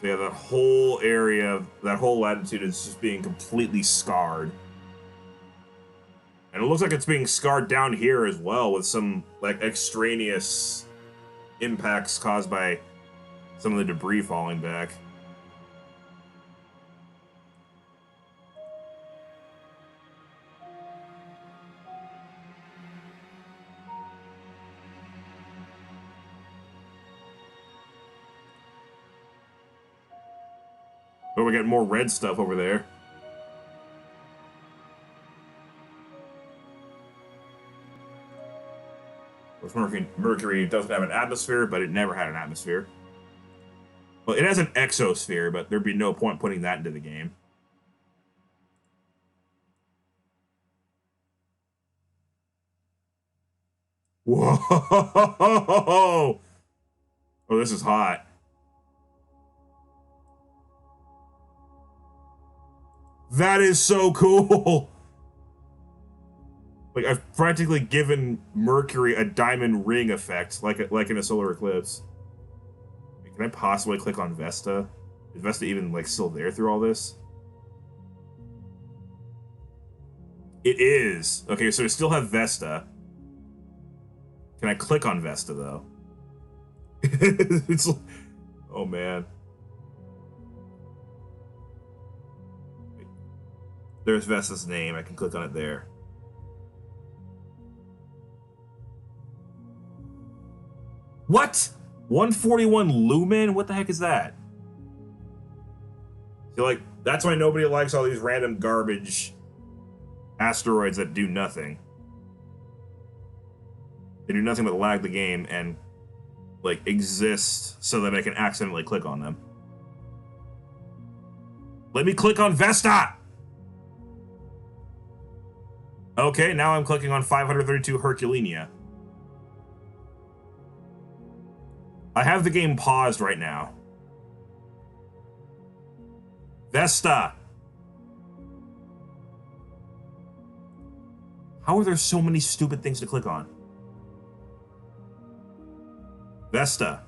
So yeah, that whole area, that whole latitude is just being completely scarred. And it looks like it's being scarred down here as well with some, like, extraneous impacts caused by some of the debris falling back. But we got more red stuff over there. Mercury doesn't have an atmosphere, but it never had an atmosphere. Well, it has an exosphere, but there'd be no point putting that into the game. Whoa! Oh, this is hot. That is so cool! Like, I've practically given Mercury a diamond ring effect, like in a solar eclipse. Can I possibly click on Vesta? Is Vesta even, like, still there through all this? It is. Okay, so I still have Vesta. Can I click on Vesta, though? It's... Oh, man. There's Vesta's name. I can click on it there. What? 141 lumen? What the heck is that? So, like, that's why nobody likes all these random garbage asteroids that do nothing. They do nothing but lag the game and, like, exist so that I can accidentally click on them. Let me click on Vesta! Okay, now I'm clicking on 532 Herculenia. I have the game paused right now. Vesta! How are there so many stupid things to click on? Vesta.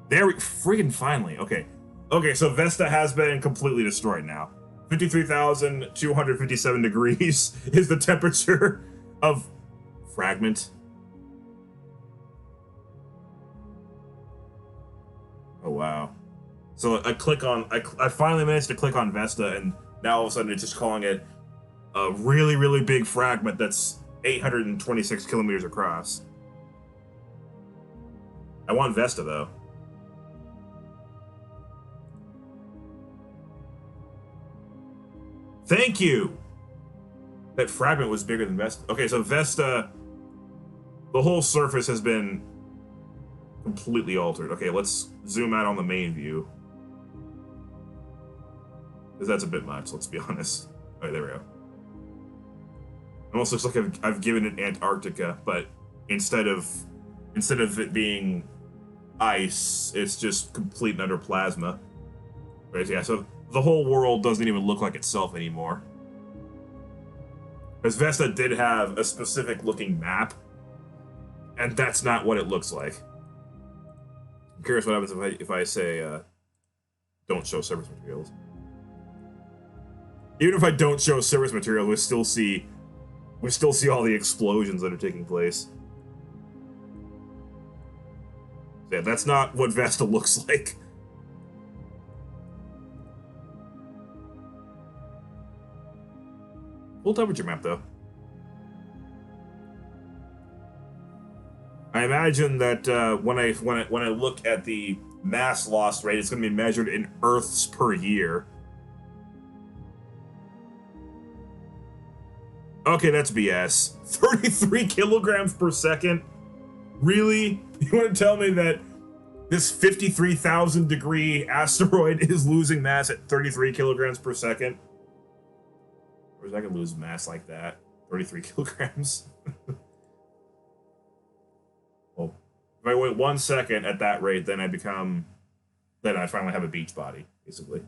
There we friggin' finally. Okay. Okay, so Vesta has been completely destroyed now. 53,257 degrees is the temperature of fragment. Oh, wow. So I click on, I finally managed to click on Vesta, and now all of a sudden it's just calling it a really, really big fragment that's 826 kilometers across. I want Vesta, though. Thank you! That fragment was bigger than Vesta. Okay, so Vesta, the whole surface has been completely altered. Okay, let's zoom out on the main view. Because that's a bit much, let's be honest. Alright, there we go. Almost looks like I've given it Antarctica, but instead of it being ice, it's just complete and utter plasma. Right, yeah, so the whole world doesn't even look like itself anymore. Because Vesta did have a specific looking map, and that's not what it looks like. I'm curious what happens if I say, don't show surface materials. Even if I don't show surface materials, we still see all the explosions that are taking place. Yeah, that's not what Vesta looks like. Full temperature map, though. I imagine that when I look at the mass loss rate, it's going to be measured in Earths per year. Okay, that's BS. 33 kilograms per second? Really? You want to tell me that this 53,000 degree asteroid is losing mass at 33 kilograms per second? Or is I can lose mass like that? 33 kilograms? Well, if I wait 1 second at that rate, then I finally have a beach body, basically.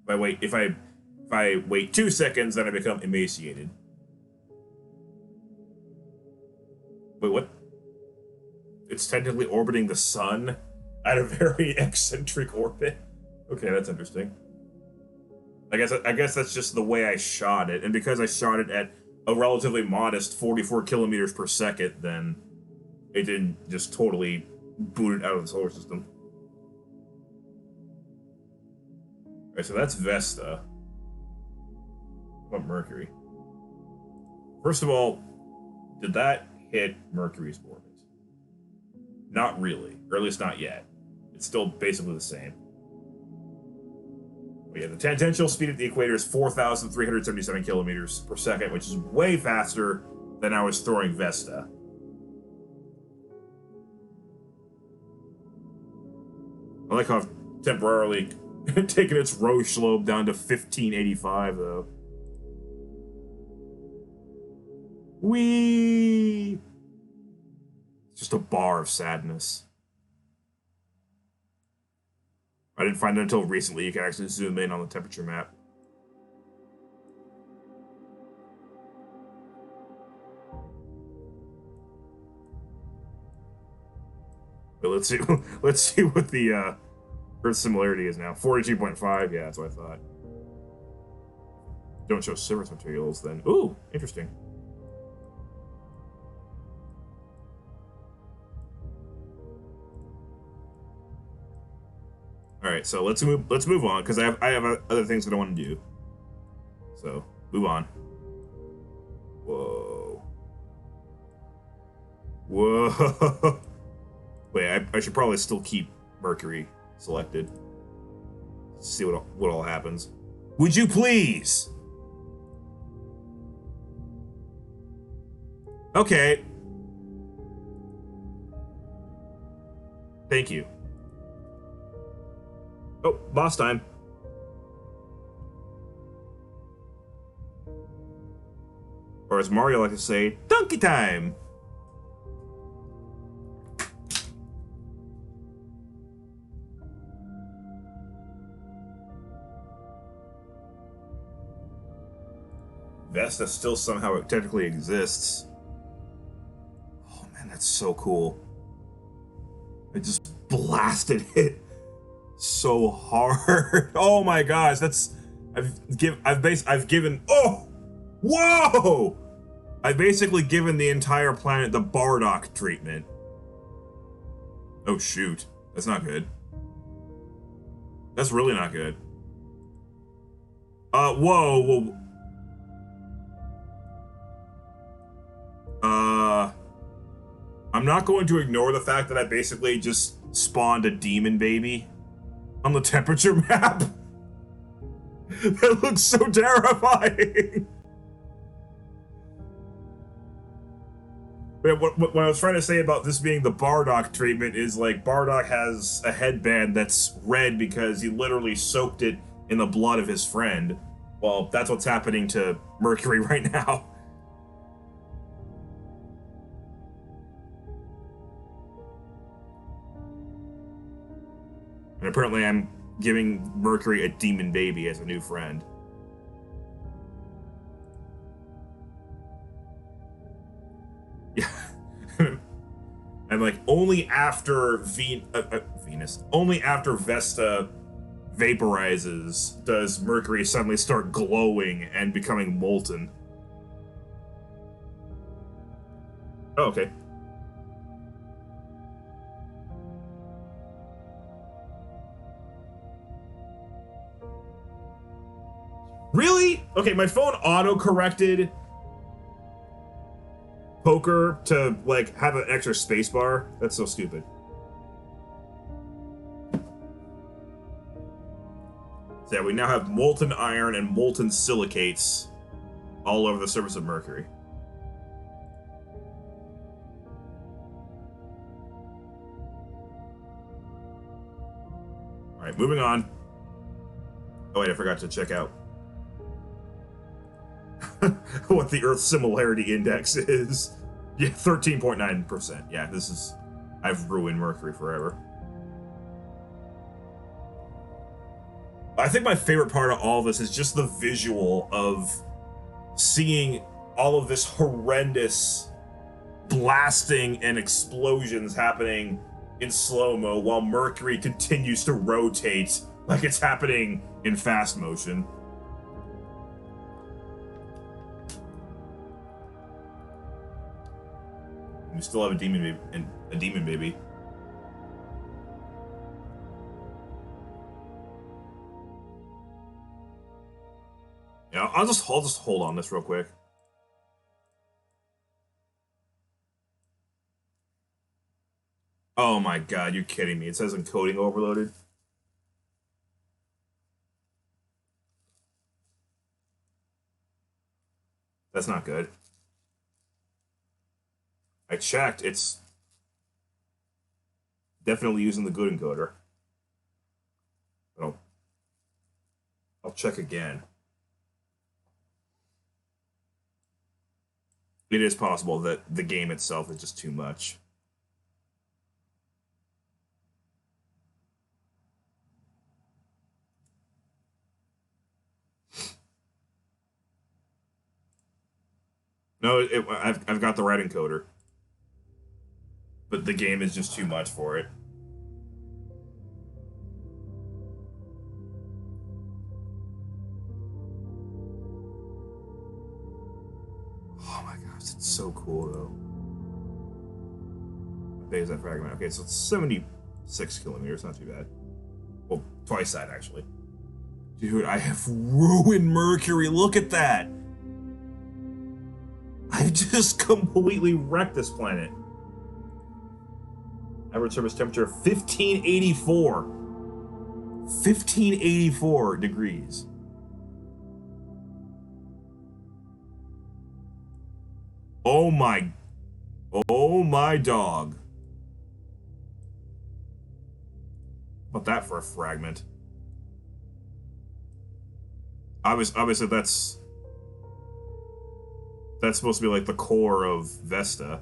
If I wait 2 seconds, then I become emaciated. Wait, what? It's technically orbiting the sun at a very eccentric orbit. Okay, that's interesting. I guess that's just the way I shot it, and because I shot it at a relatively modest 44 kilometers per second, then it didn't just totally boot it out of the solar system. Alright, so that's Vesta. What about Mercury? First of all, did that hit Mercury's orbit? Not really, or at least not yet. It's still basically the same. But yeah, the tangential speed at the equator is 4,377 kilometers per second, which is way faster than I was throwing Vesta. I like how I've temporarily taken its rho slope down to 1585, though. Whee! It's just a bar of sadness. I didn't find it until recently you can actually zoom in on the temperature map. But let's see what the Earth similarity is now. 42.5, yeah, that's what I thought. Don't show service materials then. Ooh, interesting. All right, so let's move on because I have other things that I want to do. So move on. Whoa. Whoa. Wait, I should probably still keep Mercury selected. Let's see what all happens. Would you please? Okay. Thank you. Oh, boss time. Or as Mario likes to say, donkey time! Vesta still somehow technically exists. Oh man, that's so cool. I just blasted it so hard. Oh my gosh, that's I've given oh whoa! I've basically given the entire planet the Bardock treatment. Oh shoot. That's not good. That's really not good. Whoa. I'm not going to ignore the fact that I basically just spawned a demon baby on the temperature map. That looks so terrifying. What I was trying to say about this being the Bardock treatment is like Bardock has a headband that's red because he literally soaked it in the blood of his friend. Well, that's what's happening to Mercury right now. And apparently I'm giving Mercury a demon baby as a new friend. Yeah. And like only after Venus, only after Vesta vaporizes does Mercury suddenly start glowing and becoming molten. Oh, okay. Really? Okay, my phone auto-corrected poker to, like, have an extra spacebar? That's so stupid. So yeah, we now have molten iron and molten silicates all over the surface of Mercury. Alright, moving on. Oh wait, I forgot to check out what the Earth Similarity Index is. Yeah, 13.9%. Yeah, this is... I've ruined Mercury forever. I think my favorite part of all of this is just the visual of seeing all of this horrendous blasting and explosions happening in slow-mo while Mercury continues to rotate like it's happening in fast motion. We still have a demon baby. Yeah, I'll just hold on this real quick. Oh my god, you're kidding me. It says encoding overloaded. That's not good. I checked, it's definitely using the good encoder. I'll check again. It is possible that the game itself is just too much. No, I've got the right encoder. But the game is just too much for it. It's so cool though. How big is that fragment? Okay, so it's 76 kilometers, not too bad. Well, twice that actually. Dude, I have ruined Mercury. Look at that. I've just completely wrecked this planet. Average surface temperature 1584. 1584 degrees. Oh my dog. What that for a fragment? Obviously that's supposed to be like the core of Vesta.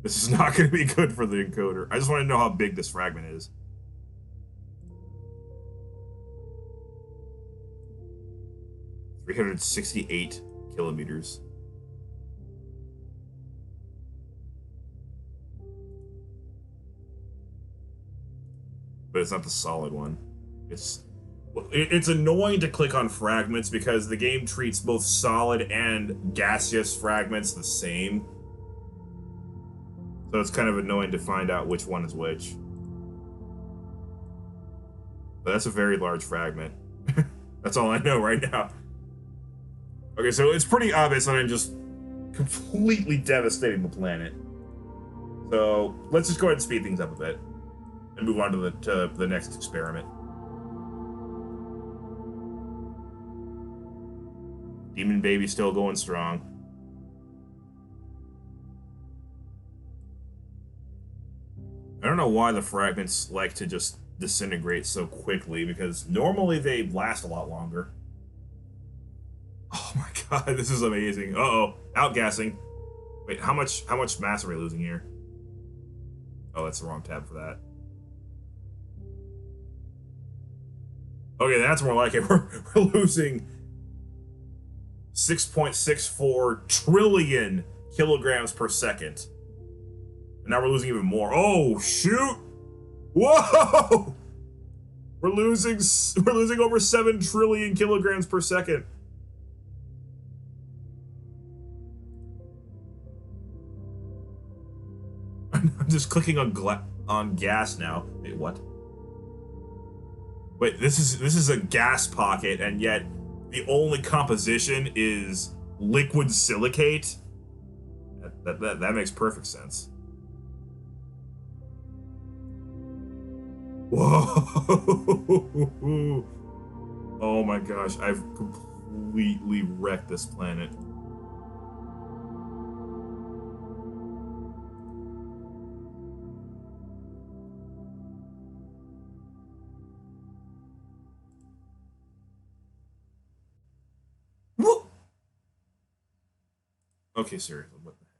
This is not going to be good for the encoder. I just want to know how big this fragment is. $368 kilometers. But it's not the solid one. It's annoying to click on fragments because the game treats both solid and gaseous fragments the same. So it's kind of annoying to find out which one is which. But that's a very large fragment. That's all I know right now. Okay, so it's pretty obvious that I'm just completely devastating the planet. So let's just go ahead and speed things up a bit and move on to the next experiment. Demon Baby still going strong. I don't know why the fragments like to just disintegrate so quickly, because normally they last a lot longer. Oh my god, this is amazing. Uh-oh, outgassing. Wait, how much mass are we losing here? Oh, that's the wrong tab for that. Okay, that's more like it. We're losing 6.64 trillion kilograms per second. And now we're losing even more. Oh, shoot! Whoa! We're losing over 7 trillion kilograms per second. I'm just clicking on gas now. Wait, what? Wait, this is a gas pocket, and yet the only composition is liquid silicate? That makes perfect sense. Whoa! Oh my gosh, I've completely wrecked this planet. Whoa! Okay, seriously, what the heck?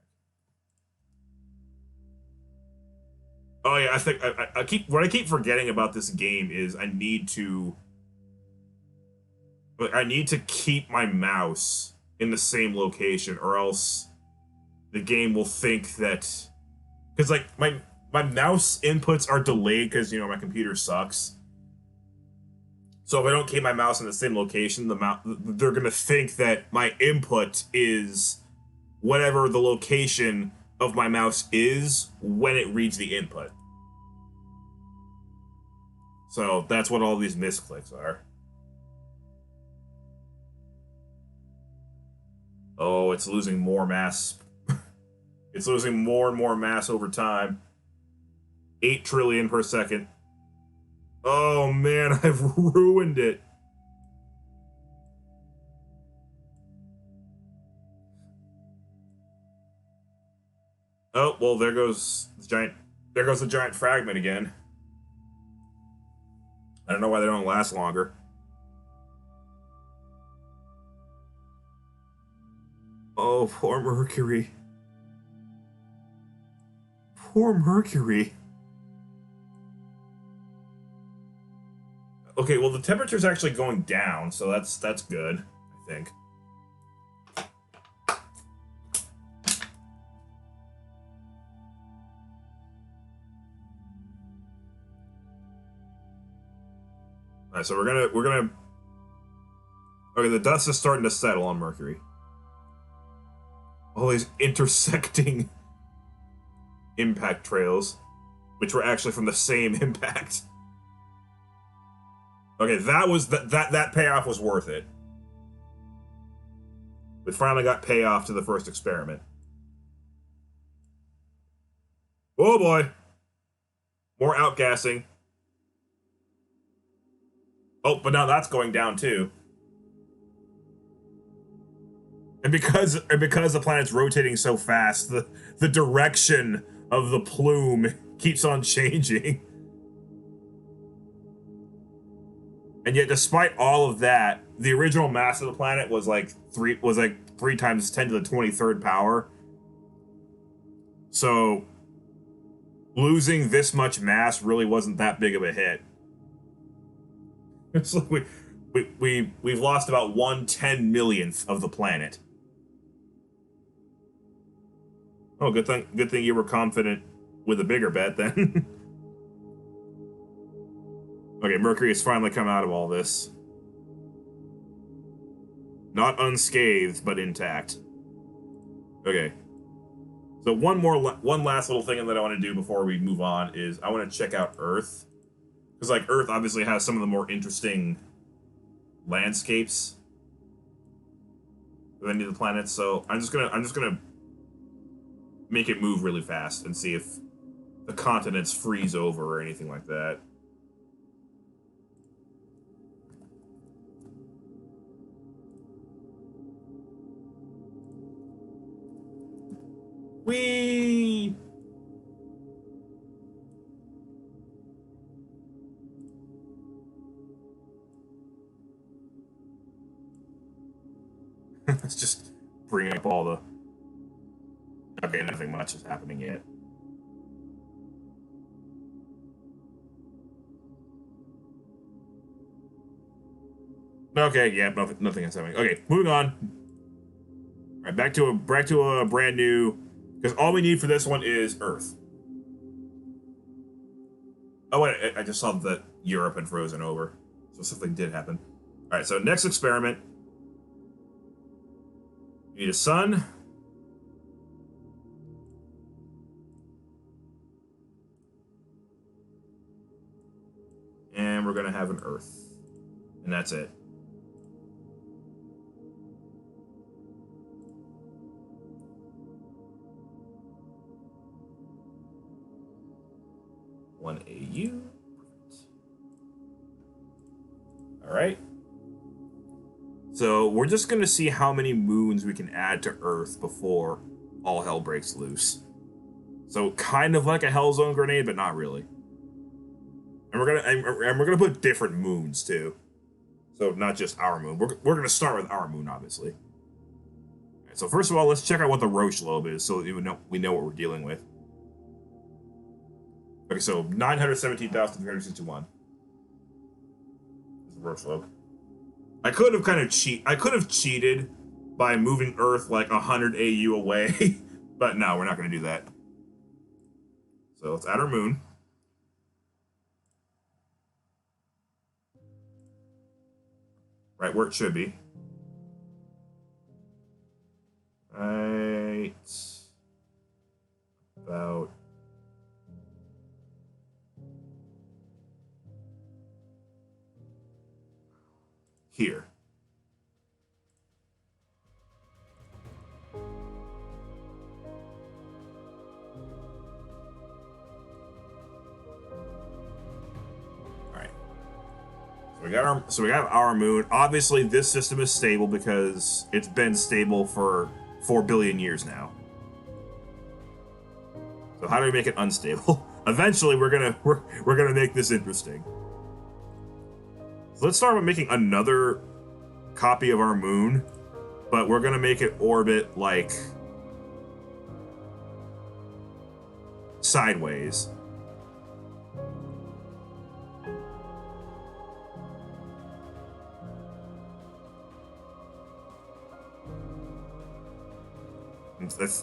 Oh yeah, I think I keep forgetting about this game is I need to keep my mouse in the same location, or else the game will think that, because like my mouse inputs are delayed because my computer sucks. So if I don't keep my mouse in the same location, they're gonna think that my input is whatever the location of my mouse is when it reads the input. So that's what all these misclicks are. Oh, it's losing more mass. It's losing more and more mass over time. 8 trillion per second. Oh man, I've ruined it. Oh, well, there goes the giant fragment again. I don't know why they don't last longer. Oh, poor Mercury. Poor Mercury. Okay, well, the temperature's actually going down, so that's good, I think. Alright, so we're gonna Okay, the dust is starting to settle on Mercury. All these intersecting impact trails, which were actually from the same impact. Okay, that payoff was worth it. We finally got payoff to the first experiment. Oh boy. More outgassing. Oh, but now that's going down too. And because the planet's rotating so fast, the direction of the plume keeps on changing. And yet, despite all of that, the original mass of the planet was like 3 times 10 to the 23rd power. So losing this much mass really wasn't that big of a hit. It's like we've lost about 1/10 millionth of the planet. Oh, good thing you were confident with a bigger bet then. Okay, Mercury has finally come out of all this. Not unscathed, but intact. Okay. So one last little thing that I want to do before we move on is I want to check out Earth. Because like Earth obviously has some of the more interesting landscapes of any of the planets. So I'm just gonna make it move really fast and see if the continents freeze over or anything like that. Whee! Let's just bring up all the... Okay, nothing much is happening yet. Okay, yeah, nothing is happening. Okay, moving on. All right, back to a brand new... Because all we need for this one is Earth. Oh, wait, I just saw that Europe had frozen over. So something did happen. All right, so next experiment. You need a sun. And we're going to have an Earth. And that's it. One AU. All right. So we're just going to see how many moons we can add to Earth before all hell breaks loose. So kind of like a Hellzone grenade, but not really. And we're gonna put different moons too. So not just our moon. We're gonna start with our moon, obviously. All right, so first of all, let's check out what the Roche lobe is, so that we know what we're dealing with. Okay, so 917,361 is the Roche lobe. I could have cheated by moving Earth like 100 AU away, but no, we're not gonna do that. So let's add our moon. Right where it should be. Right about here. So we got our moon. Obviously, this system is stable because it's been stable for 4 billion years now. So how do we make it unstable? Eventually, we're gonna make this interesting. So let's start with making another copy of our moon, but we're gonna make it orbit like sideways.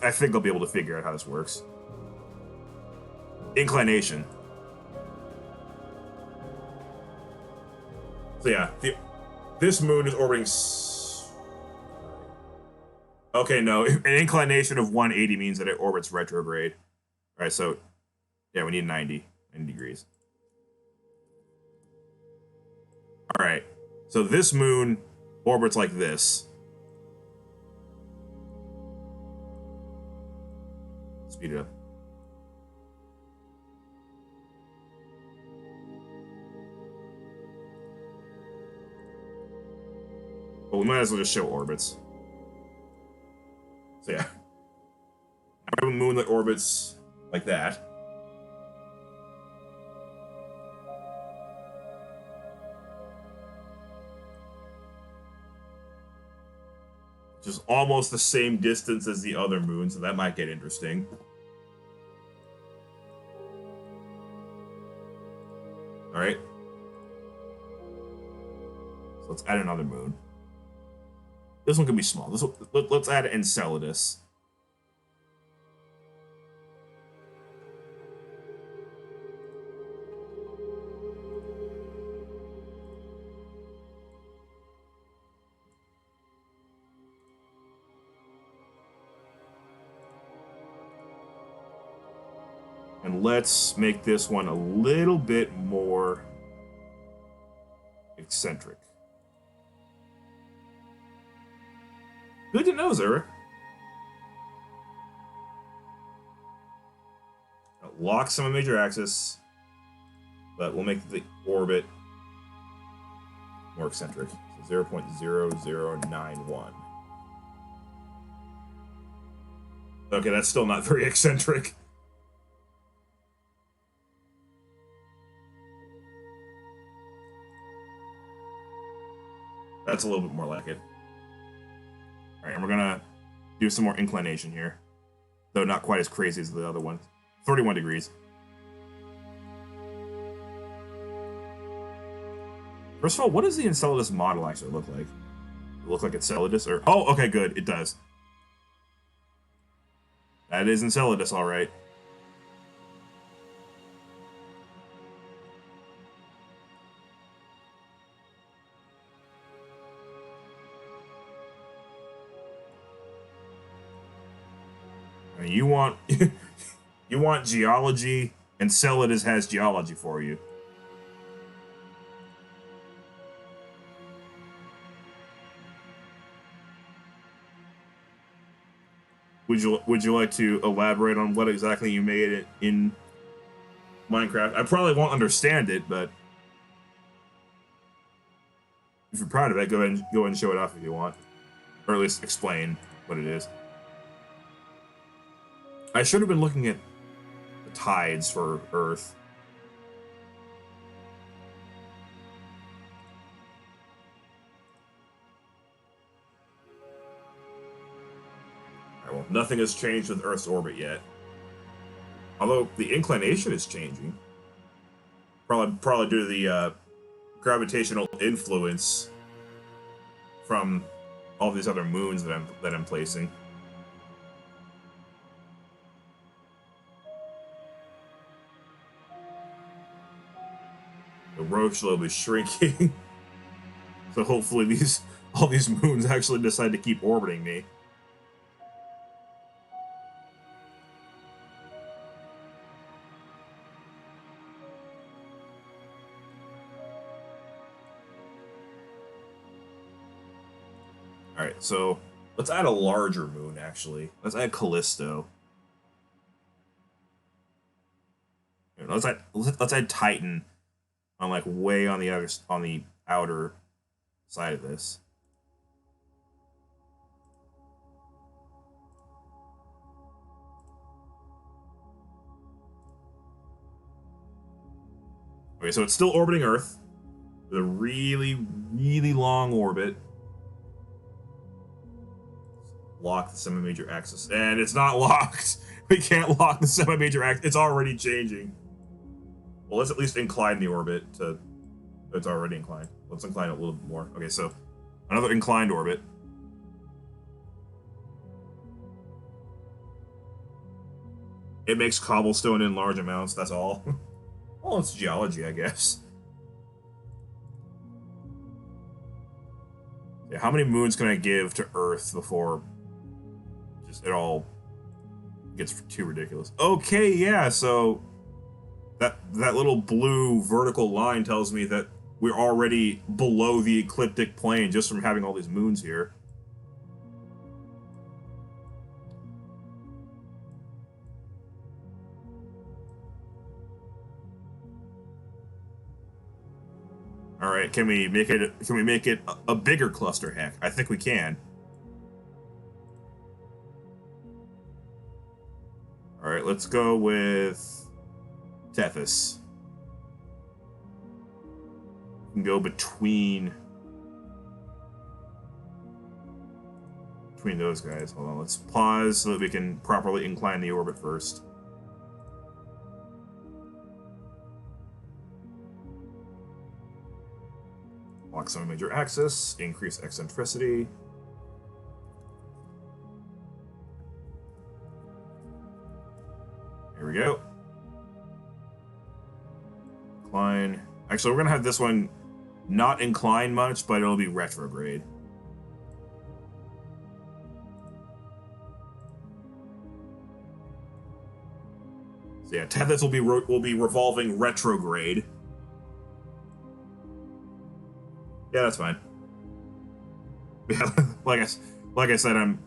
I think I'll be able to figure out how this works. Inclination. So yeah, This moon is orbiting. Okay, no. An inclination of 180 means that it orbits retrograde. All right, so yeah, we need 90 degrees. All right, so this moon orbits like this. Speed it up. But we might as well just show orbits. So yeah, I have a moon that orbits like that. Which is almost the same distance as the other moon, so that might get interesting. All right. So let's add another moon. This one can be small. Let's add Enceladus. And let's make this one a little bit more eccentric. Good to know, Zurich. Lock some major axis, but we'll make the orbit more eccentric. So 0.0091. Okay, that's still not very eccentric. That's a little bit more like it. Alright, and we're gonna do some more inclination here. Though not quite as crazy as the other one. 31 degrees. First of all, what does the Enceladus model actually look like? Does it look like Enceladus or... Oh, okay, good. It does. That is Enceladus, alright. You want you want geology, and Enceladus has geology for you. Would you like to elaborate on what exactly you made it in Minecraft? I probably won't understand it, but if you're proud of it, go ahead and show it off if you want, or at least explain what it is. I should have been looking at the tides for Earth. Alright, well, nothing has changed with Earth's orbit yet. Although the inclination is changing. Probably due to the gravitational influence from all these other moons that I'm placing. The roach will be shrinking. So hopefully all these moons actually decide to keep orbiting me. Alright, so let's add a larger moon actually. Let's add Callisto. Let's add Titan on like way on the outer side of this. Okay, so it's still orbiting Earth with a really, really long orbit. Lock the semi-major axis, and it's not locked. We can't lock the semi-major axis. It's already changing. Well, let's at least incline the orbit to... It's already inclined. Let's incline it a little bit more. Okay, so another inclined orbit. It makes cobblestone in large amounts, that's all. Well, it's geology, I guess. Yeah, how many moons can I give to Earth before just it all gets too ridiculous? Okay, yeah, so that little blue vertical line tells me that we're already below the ecliptic plane just from having all these moons here. All right, can we make it a bigger cluster? Heck, I think we can. All right, let's go with Tethys. We can go between those guys. Hold on, let's pause so that we can properly incline the orbit first. Lock some major axis, increase eccentricity. Here we go. Incline. Actually, we're gonna have this one not incline much, but it'll be retrograde. So yeah, Tethys will be revolving retrograde. Yeah, that's fine. Yeah, like I said,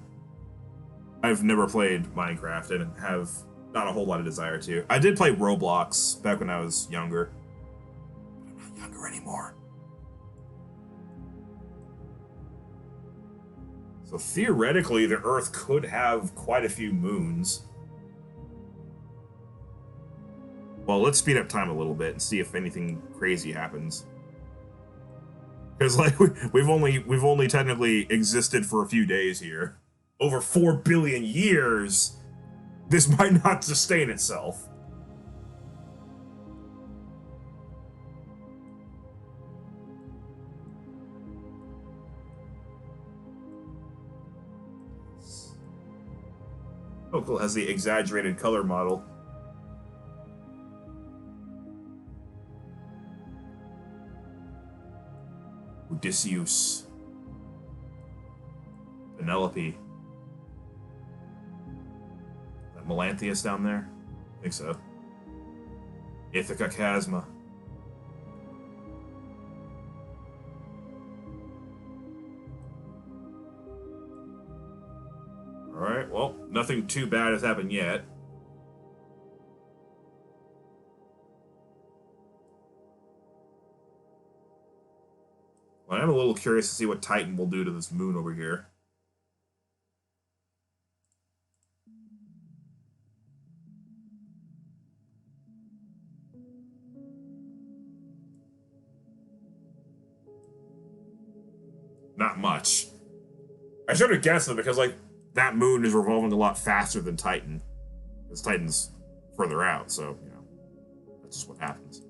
I've never played Minecraft and have not a whole lot of desire to. I did play Roblox back when I was younger. I'm not younger anymore. So theoretically, the Earth could have quite a few moons. Well, let's speed up time a little bit and see if anything crazy happens. Because like we've only technically existed for a few days here. Over 4 billion years, this might not sustain itself. Oh, cool. Has the exaggerated color model. Odysseus. Penelope. That Melanthius down there? I think so. Ithaca Chasma. Alright, well, nothing too bad has happened yet. Well, I'm a little curious to see what Titan will do to this moon over here. Not much. I should have guessed it because, like, that moon is revolving a lot faster than Titan. Because Titan's further out, so, you know, that's just what happens.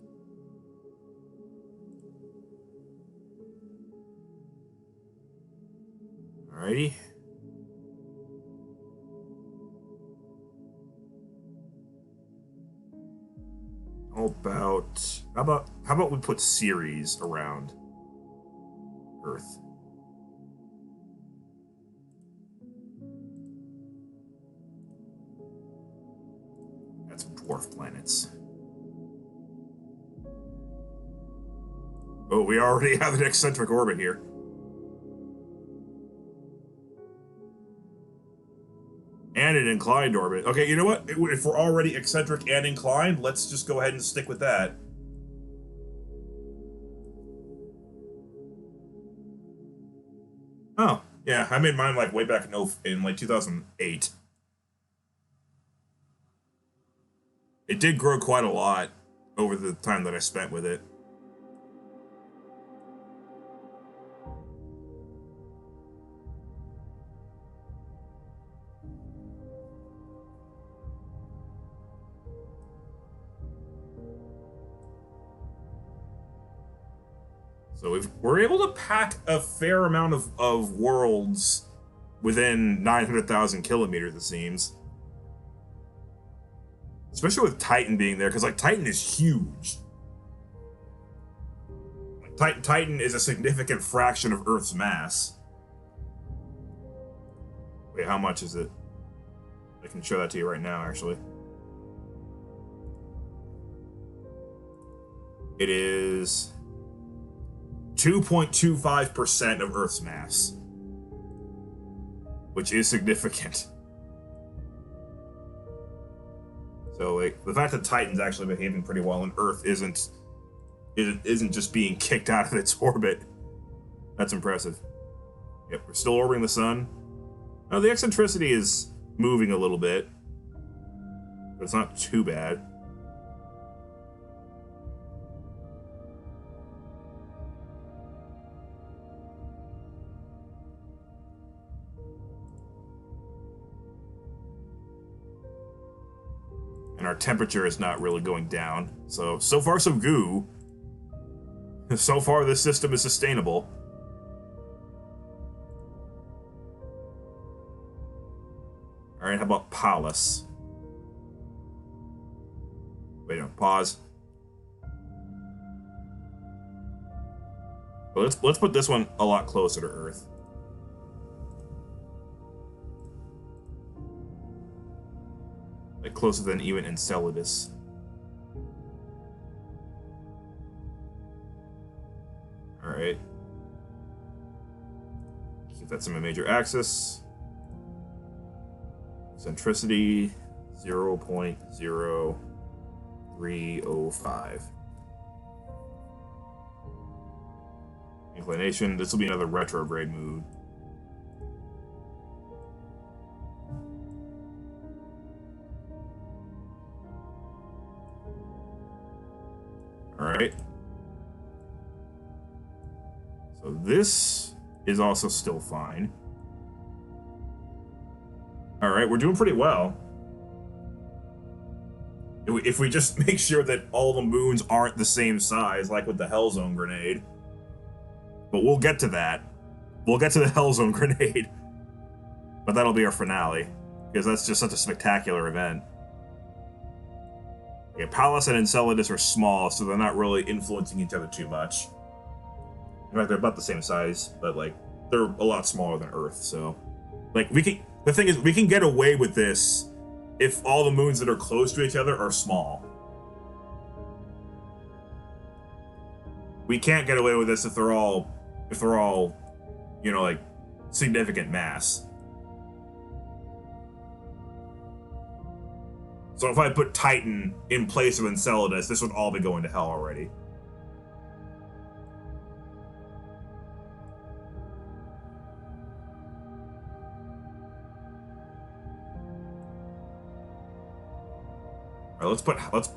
Alrighty. How about we put Ceres around Earth? That's dwarf planets. Oh, we already have an eccentric orbit here. And an inclined orbit. Okay, you know what? If we're already eccentric and inclined, let's just go ahead and stick with that. Oh, yeah, I made mine like way back in like 2008. It did grow quite a lot over the time that I spent with it. So we're able to pack a fair amount of worlds within 900,000 kilometers, it seems. Especially with Titan being there, because like Titan is huge. Titan is a significant fraction of Earth's mass. Wait, how much is it? I can show that to you right now, actually. It is 2.25% of Earth's mass, which is significant. So, like, the fact that Titan's actually behaving pretty well and Earth isn't just being kicked out of its orbit, that's impressive. Yep, we're still orbiting the sun. Oh, the eccentricity is moving a little bit, but it's not too bad. And our temperature is not really going down. So far so good. So far this system is sustainable. Alright, how about Pallas? Wait, no, pause. Well, let's put this one a lot closer to Earth. Like closer than even Enceladus. Alright. Keep that in my major axis. Eccentricity 0.0305. Inclination, this will be another retrograde mood. Alright. So this is also still fine. Alright, we're doing pretty well. If we just make sure that all the moons aren't the same size, like with the Hellzone grenade. But we'll get to that. We'll get to the Hellzone grenade. But that'll be our finale, because that's just such a spectacular event. Okay, Pallas and Enceladus are small, so they're not really influencing each other too much. In fact, they're about the same size, but like they're a lot smaller than Earth, so like the thing is, we can get away with this if all the moons that are close to each other are small. We can't get away with this if they're all, you know, like significant mass. So if I put Titan in place of Enceladus, this would all be going to hell already. All right,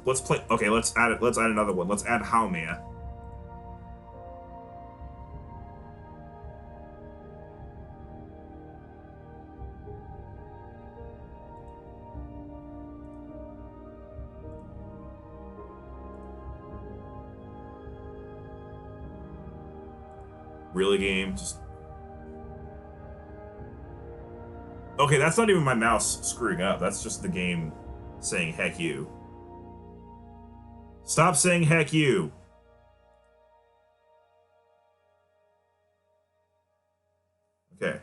let's play. Okay, let's add another one. Let's add Haumea. Really, game? Just... Okay, that's not even my mouse screwing up. That's just the game saying heck you. Stop saying heck you. Okay.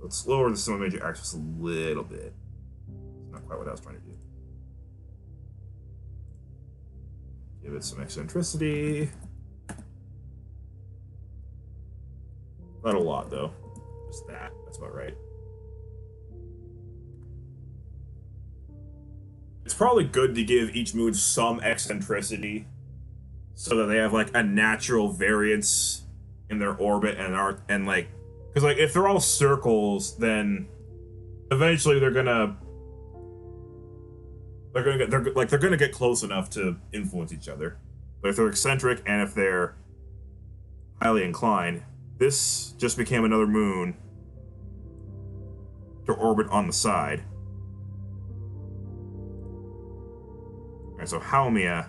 Let's lower the cinema major axis a little bit. It's not quite what I was trying to do. Give it some eccentricity. Not a lot, though. Just that. That's about right. It's probably good to give each moon some eccentricity so that they have, like, a natural variance in their orbit and like... Because, like, if they're all circles, then eventually they're gonna get close enough to influence each other. But if they're eccentric and if they're highly inclined, this just became another moon to orbit on the side. Alright, so Haumea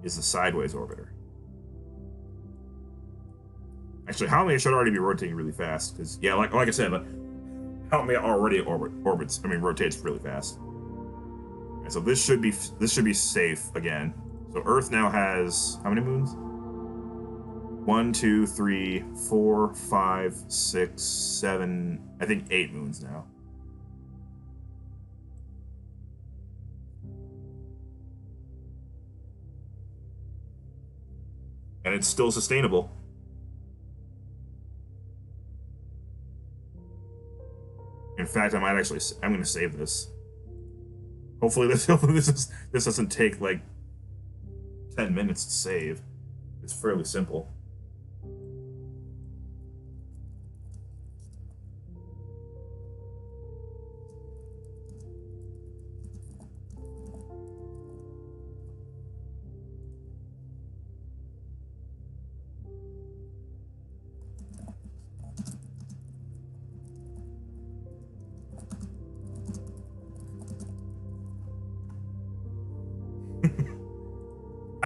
is the sideways orbiter. Actually, Haumea should already be rotating really fast, because, yeah, like I said, Haumea already rotates really fast. Okay, so this should be safe again. So Earth now has how many moons? 1, 2, 3, 4, 5, 6, 7. I think 8 moons now. And it's still sustainable. In fact, I'm going to save this. Hopefully this doesn't take like 10 minutes to save. It's fairly simple.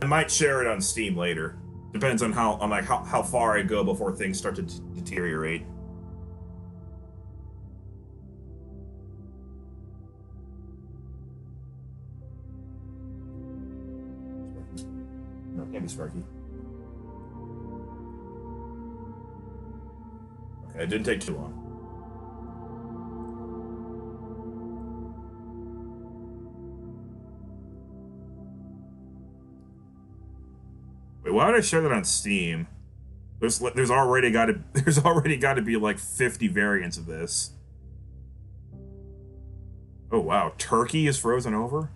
I might share it on Steam later. Depends on how far I go before things start to deteriorate. No, it can't be Sparky. Okay, it didn't take too long. Wait, why would I share that on Steam? There's already got to be like 50 variants of this. Oh wow, Turkey is frozen over?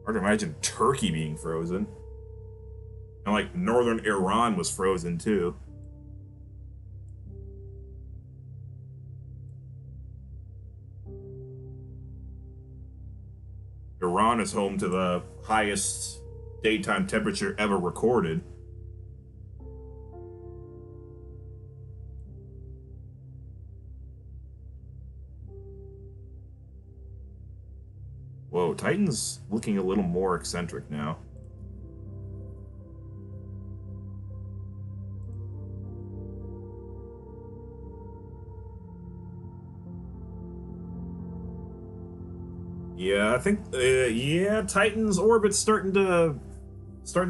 Hard to imagine Turkey being frozen. And like northern Iran was frozen too. Iran is home to the highest daytime temperature ever recorded. Whoa, Titan's looking a little more eccentric now. Yeah, I think yeah, Titan's orbit's starting to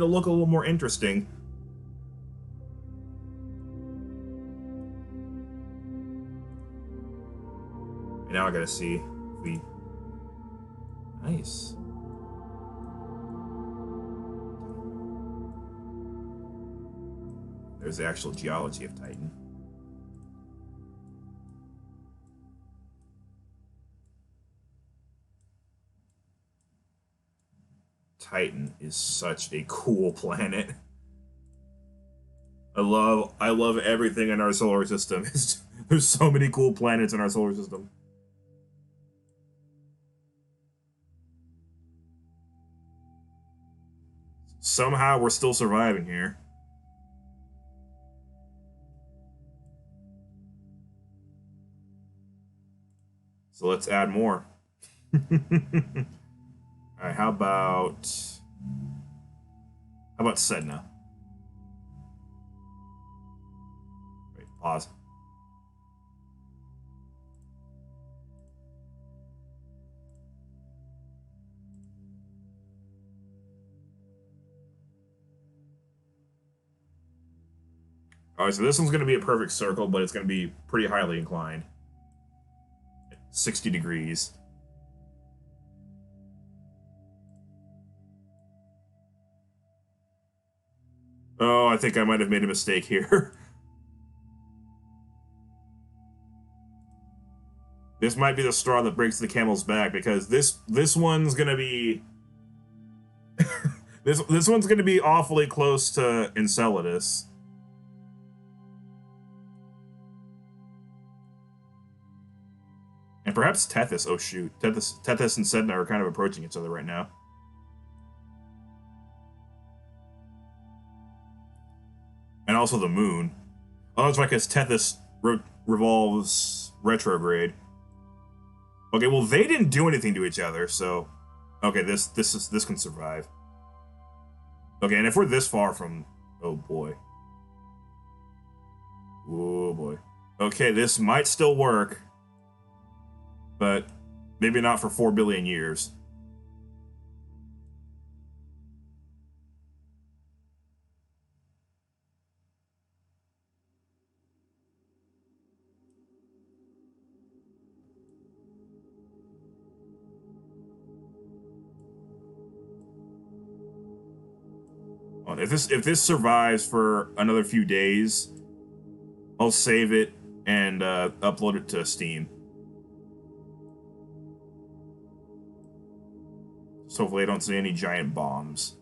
look a little more interesting. And now I gotta see if we. Nice. There's the actual geology of Titan. Titan is such a cool planet. I love everything in our solar system. There's so many cool planets in our solar system. Somehow we're still surviving here. So let's add more. Alright, how about Sedna? Wait, pause. Alright, so this one's going to be a perfect circle, but it's going to be pretty highly inclined. 60 degrees. Oh, I think I might have made a mistake here. This might be the straw that breaks the camel's back, because this one's gonna be this one's gonna be awfully close to Enceladus. And perhaps Tethys. Oh shoot, Tethys and Sedna are kind of approaching each other right now. And also the moon. Oh, that's right, because Tethys revolves retrograde. Okay, well they didn't do anything to each other, so okay, this can survive. Okay, and if we're this far from, oh boy, oh boy. Okay, this might still work, but maybe not for 4 billion years. If this survives for another few days, I'll save it and upload it to Steam. So hopefully I don't see any giant bombs.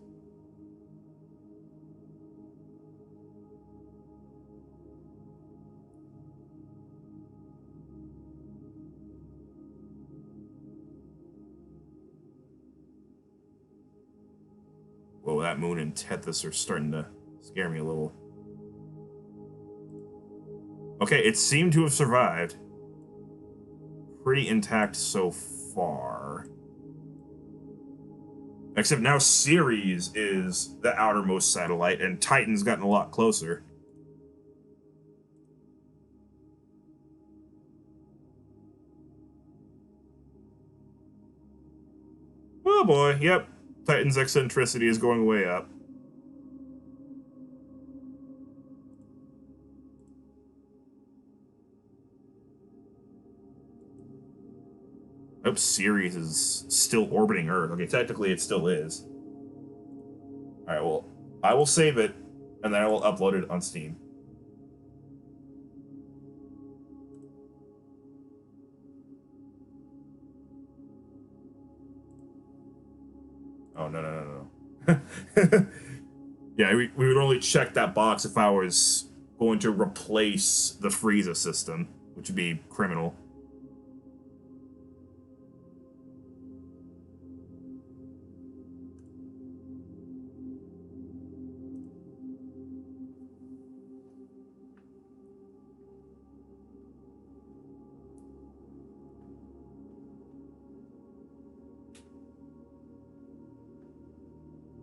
Whoa, that moon and Tethys are starting to scare me a little. Okay, it seemed to have survived. Pretty intact so far. Except now Ceres is the outermost satellite, and Titan's gotten a lot closer. Oh boy, yep. Titan's eccentricity is going way up. Oops, Ceres is still orbiting Earth. Okay, technically it still is. Alright, well, I will save it, and then I will upload it on Steam. Oh, no, no, no, no. Yeah, we would only check that box if I was going to replace the Frieza system, which would be criminal.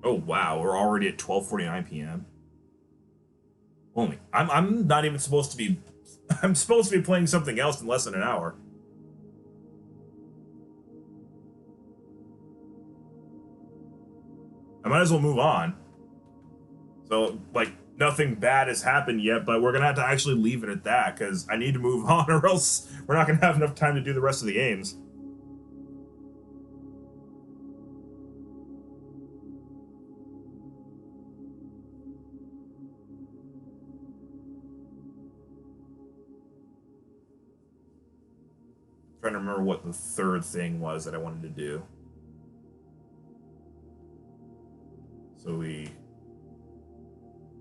Oh wow, we're already at 12:49 p.m. Only I'm not even supposed to be I'm supposed to be playing something else in less than an hour. I might as well move on. So like nothing bad has happened yet, but we're gonna have to actually leave it at that because I need to move on, or else we're not gonna have enough time to do the rest of the games. Trying to remember what the third thing was that I wanted to do. So we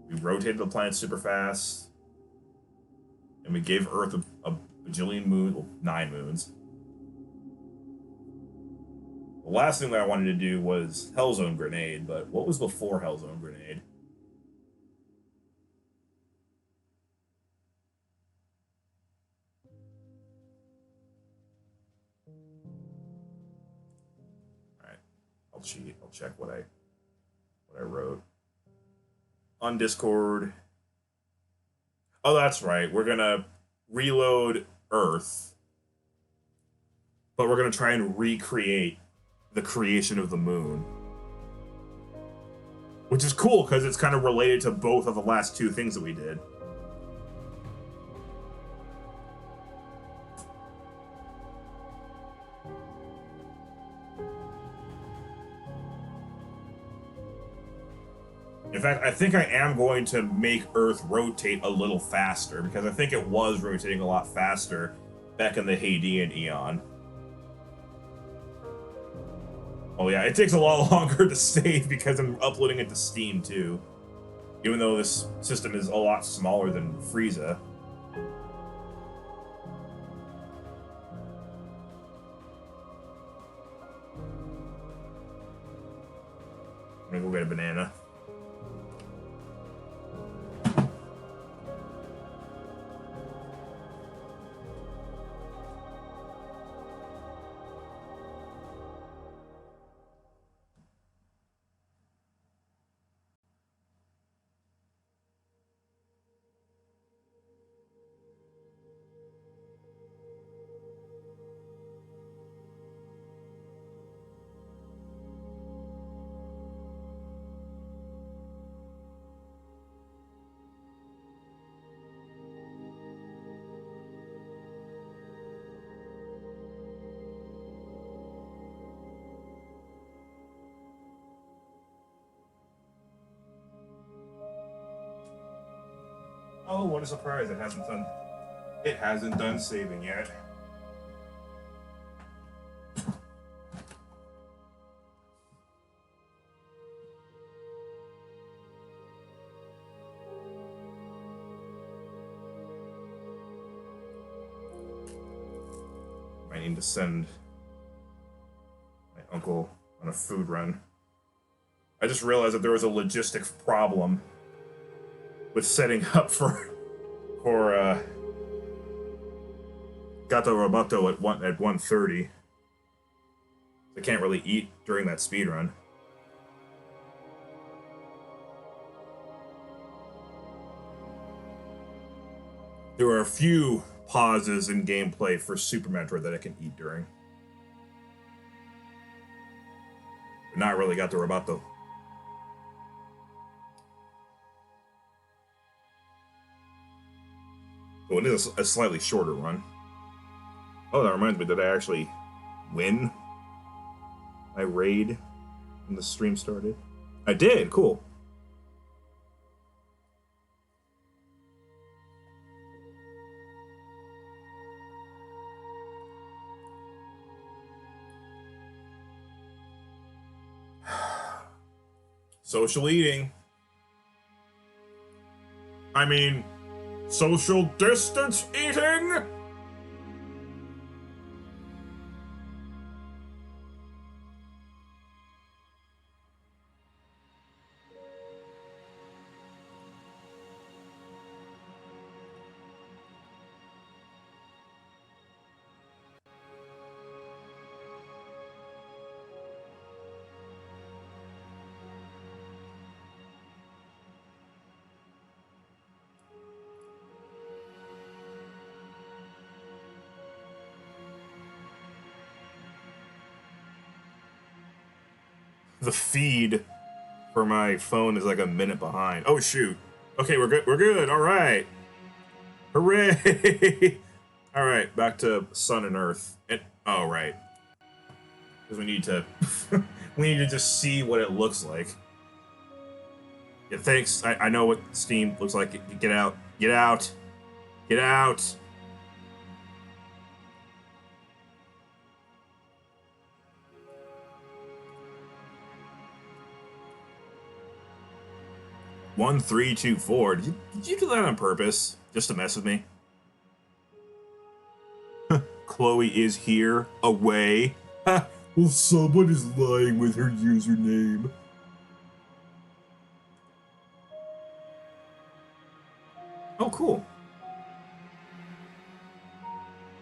rotated the planet super fast, and we gave Earth a bajillion moons, well, 9 moons. The last thing that I wanted to do was Hellzone Grenade, but what was before Hellzone Grenade? All right, I'll cheat. I'll check what I wrote on Discord. Oh, that's right. We're gonna reload Earth, but we're gonna try and recreate the creation of the moon, which is cool because it's kind of related to both of the last two things that we did. In fact, I think I am going to make Earth rotate a little faster because I think it was rotating a lot faster back in the Hadean Eon. Oh yeah, it takes a lot longer to save because I'm uploading it to Steam too. Even though this system is a lot smaller than Frieza. I'm gonna go get a banana. Oh, what a surprise! It hasn't done saving yet. I need to send my uncle on a food run. I just realized that there was a logistics problem with setting up for Gato Roboto at 1:30. I can't really eat during that speed run. There are a few pauses in gameplay for Super Metroid that I can eat during. But not really Gato Roboto. So it is a slightly shorter run. Oh, that reminds me, did I actually win my raid when the stream started? I did, cool. Social eating. I mean, social distance eating? The feed for my phone is like a minute behind. Oh shoot. Okay, we're good. We're good. All right. Hooray! All right, back to Sun and Earth. Oh right, because we need to we need to just see what it looks like. Yeah, thanks. I know what Steam looks like. Get out. Get out. Get out. One, 3, 2, 4. Did you do that on purpose? Just to mess with me? Chloe is here, away. Well, someone is lying with her username. Oh, cool.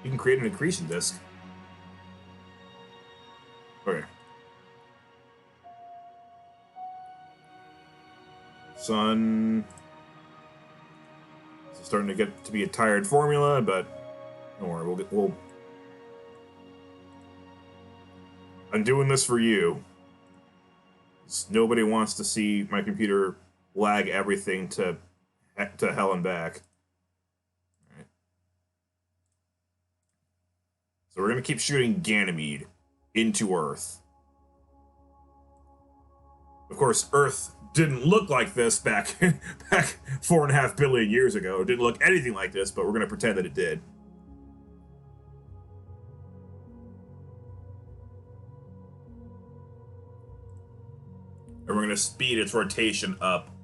You can create an accretion disk. Okay. Sun. It's starting to get to be a tired formula, but don't worry, we'll. I'm doing this for you. Nobody wants to see my computer lag everything to hell and back. All right. So we're gonna keep shooting Ganymede into Earth. Of course, Earth didn't look like this back 4.5 billion years ago. It didn't look anything like this, but we're gonna pretend that it did. And we're gonna speed its rotation up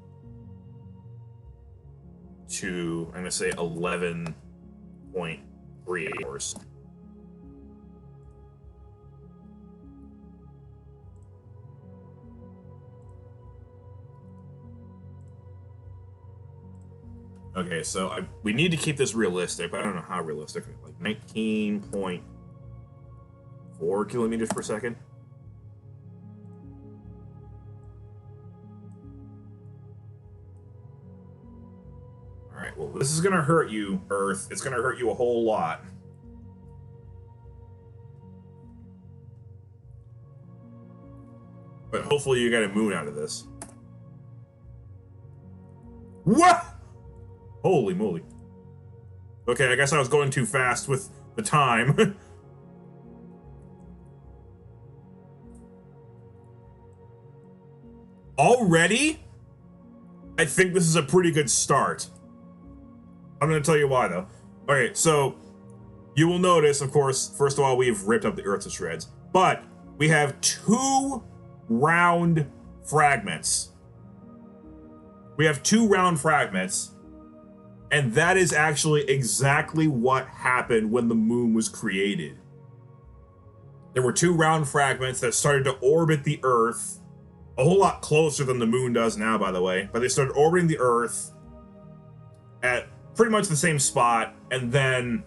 to, I'm gonna say 11.3 hours. Okay, so we need to keep this realistic, but I don't know how realistic. Like 19.4 kilometers per second. Alright, well, this is gonna hurt you, Earth. It's gonna hurt you a whole lot. But hopefully you get a moon out of this. What? Holy moly. Okay, I guess I was going too fast with the time. Already? I think this is a pretty good start. I'm going to tell you why, though. Okay, so you will notice, of course, first of all, we've ripped up the Earth to shreds, but we have 2 round fragments. We have 2 round fragments, and that is actually exactly what happened when the moon was created. There were 2 round fragments that started to orbit the Earth, a whole lot closer than the moon does now, by the way, but they started orbiting the Earth at pretty much the same spot, and then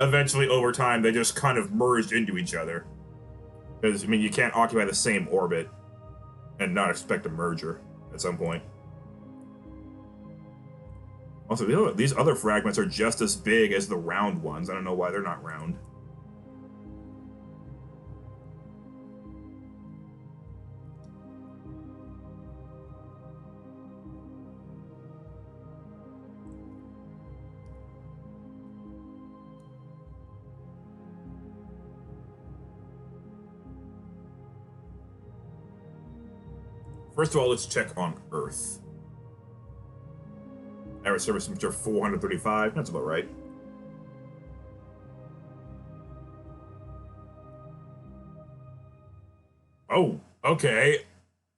eventually over time they just kind of merged into each other. Because, I mean, you can't occupy the same orbit and not expect a merger at some point. Also, these other fragments are just as big as the round ones. I don't know why they're not round. First of all, let's check on Earth. Average surface temperature 435. That's about right. Oh, okay.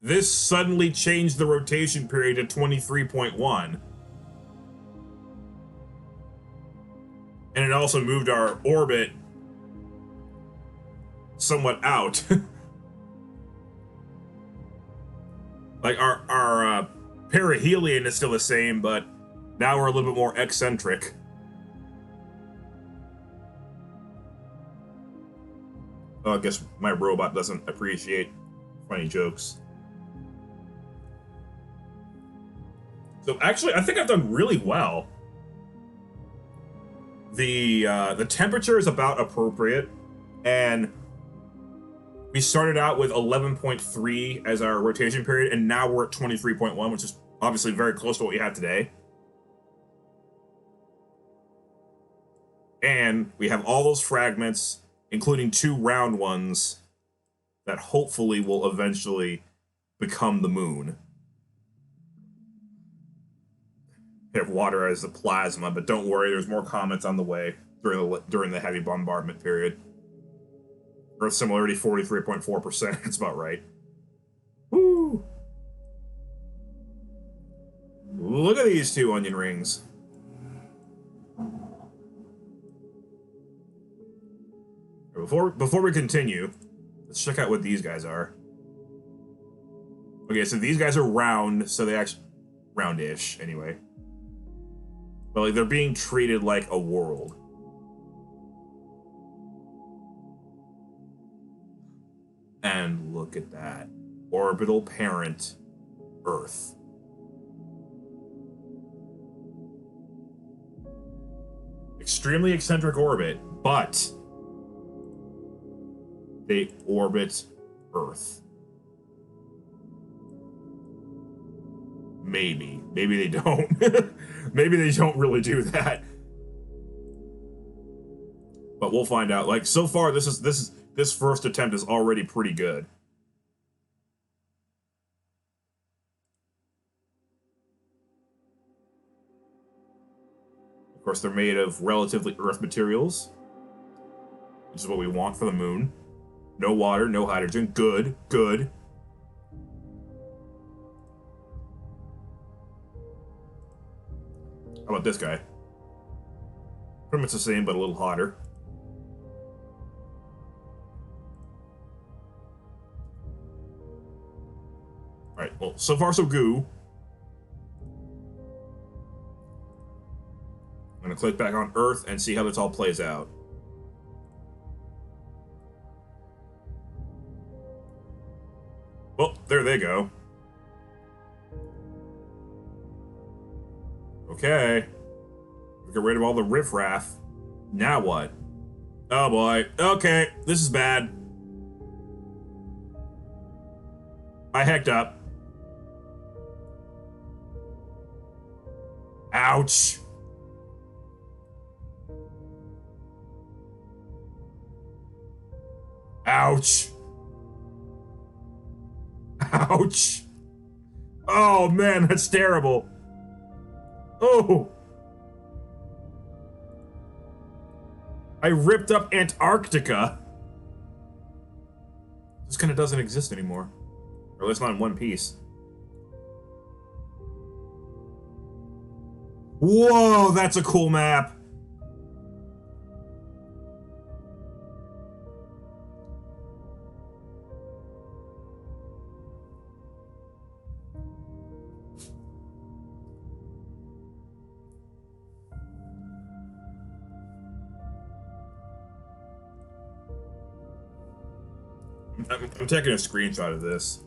This suddenly changed the rotation period to 23.1. And it also moved our orbit somewhat out. Like, our perihelion is still the same, but now we're a little bit more eccentric. Oh, I guess my robot doesn't appreciate funny jokes. So actually, I think I've done really well. The temperature is about appropriate, and we started out with 11.3 as our rotation period, and now we're at 23.1, which is obviously very close to what we have today. And we have all those fragments, including 2 round ones, that hopefully will eventually become the moon. We have water as the plasma, but don't worry, there's more comets on the way during the heavy bombardment period. Earth similarity 43.4%. That's about right. Woo! Look at these 2 onion rings. Before we continue, let's check out what these guys are. Okay, so these guys are round, so they actually roundish anyway. But like they're being treated like a world. And look at that. Orbital parent, Earth. Extremely eccentric orbit, but they orbit Earth. Maybe. Maybe they don't. Maybe they don't really do that. But we'll find out. Like, so far, this first attempt is already pretty good. Of course, they're made of relatively Earth materials, which is what we want for the moon. No water, no hydrogen. Good, good. How about this guy? Pretty much the same, but a little hotter. Alright, well, so far so goo. I'm gonna click back on Earth and see how this all plays out. Well, there they go. Okay. Get rid of all the riffraff. Now what? Oh boy. Okay, this is bad. I hecked up. Ouch. Ouch. Ouch. Oh man, that's terrible. Oh. I ripped up Antarctica. This kind of doesn't exist anymore. Or at least not in one piece. Whoa, that's a cool map. I'm taking a screenshot of this.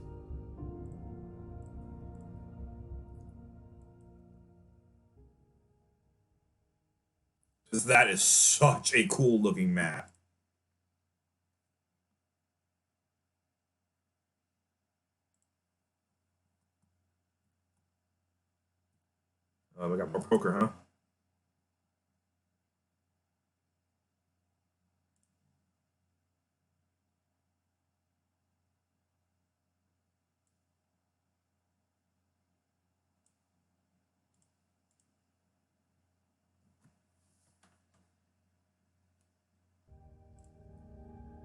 Because that is such a cool looking map. Oh, we got more poker, huh?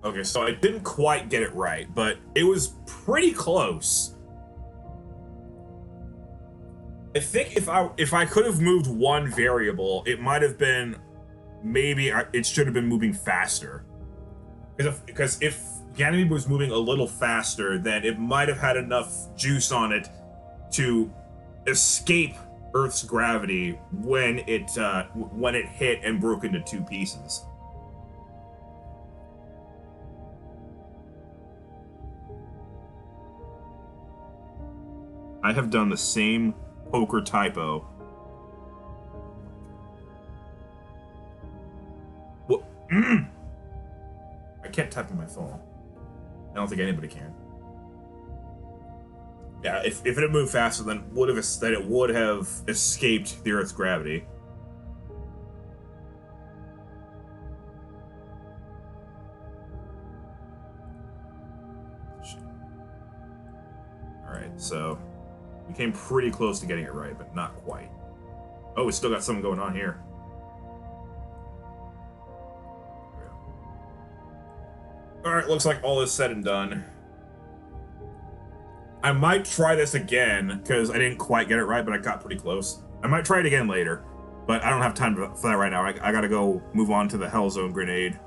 Okay, so I didn't quite get it right, but it was pretty close. I think if I could have moved one variable, it might have been maybe it should have been moving faster. Because if Ganymede was moving a little faster, then it might have had enough juice on it to escape Earth's gravity when it hit and broke into two pieces. I have done the same poker typo. What? I can't type on my phone. I don't think anybody can. Yeah, if it had moved faster, then it would have escaped the Earth's gravity. All right, so we came pretty close to getting it right, but not quite. Oh, we still got something going on here. Alright, looks like all is said and done. I might try this again, because I didn't quite get it right, but I got pretty close. I might try it again later, but I don't have time for that right now. I gotta go move on to the Hell Zone grenade.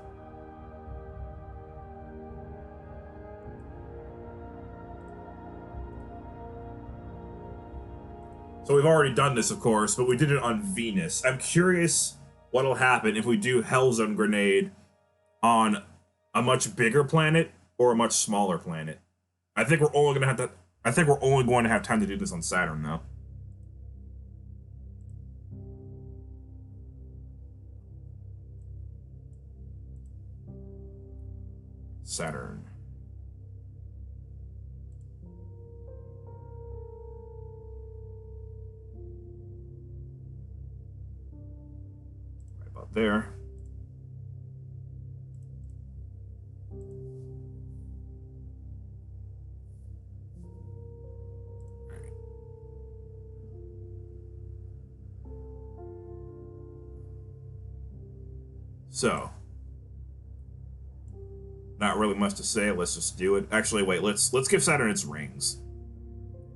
So we've already done this, of course, but we did it on Venus. I'm curious what'll happen if we do Hell Zone grenade on a much bigger planet or a much smaller planet. I think we're only going to have time to do this on Saturn, though. Saturn. Right about there. So, not really much to say. Let's just do it. Actually, wait. Let's give Saturn its rings.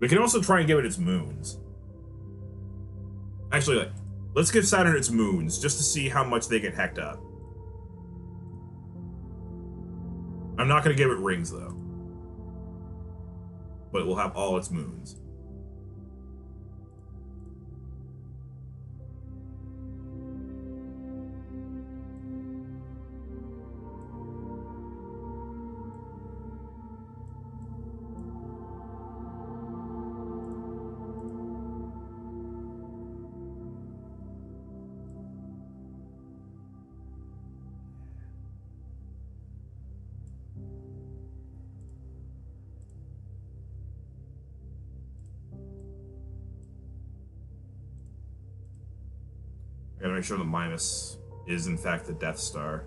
We can also try and give it its moons. Actually, let's give Saturn its moons just to see how much they get hecked up. I'm not going to give it rings though, but it will have all its moons. I gotta make sure the minus is in fact the Death Star.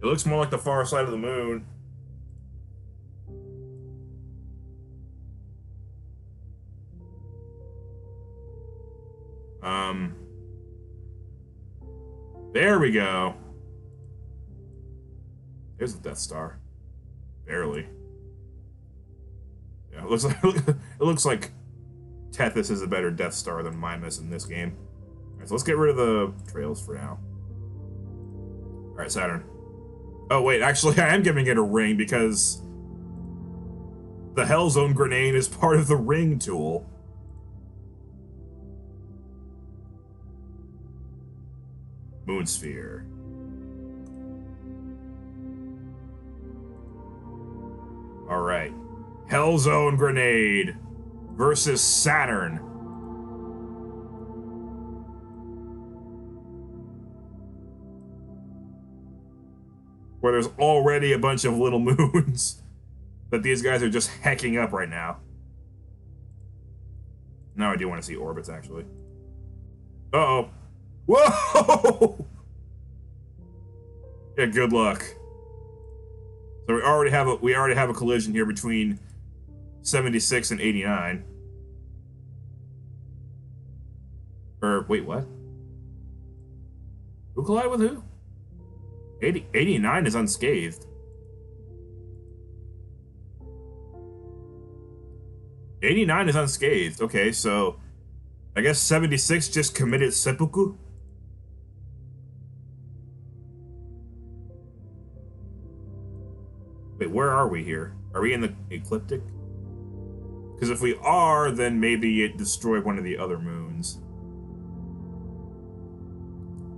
It looks more like the far side of the moon. There we go. There's the Death Star. Barely. Yeah, it looks like Tethys is a better Death Star than Mimas in this game. Alright, so let's get rid of the trails for now. Alright, Saturn. Oh, wait, actually, I am giving it a ring because the Hellzone grenade is part of the ring tool. Moonsphere. Alright. Hellzone grenade versus Saturn. Where there's already a bunch of little moons that these guys are just hecking up right now. Now I do want to see orbits, actually. Uh-oh. Whoa! Yeah, good luck. So we already have a collision here between 76 and 89. Or wait, what? Who collided with who? 89 is unscathed. 89 is unscathed. Okay, so I guess 76 just committed seppuku. Wait, where are we here? Are we in the ecliptic? Because if we are, then maybe it destroyed one of the other moons.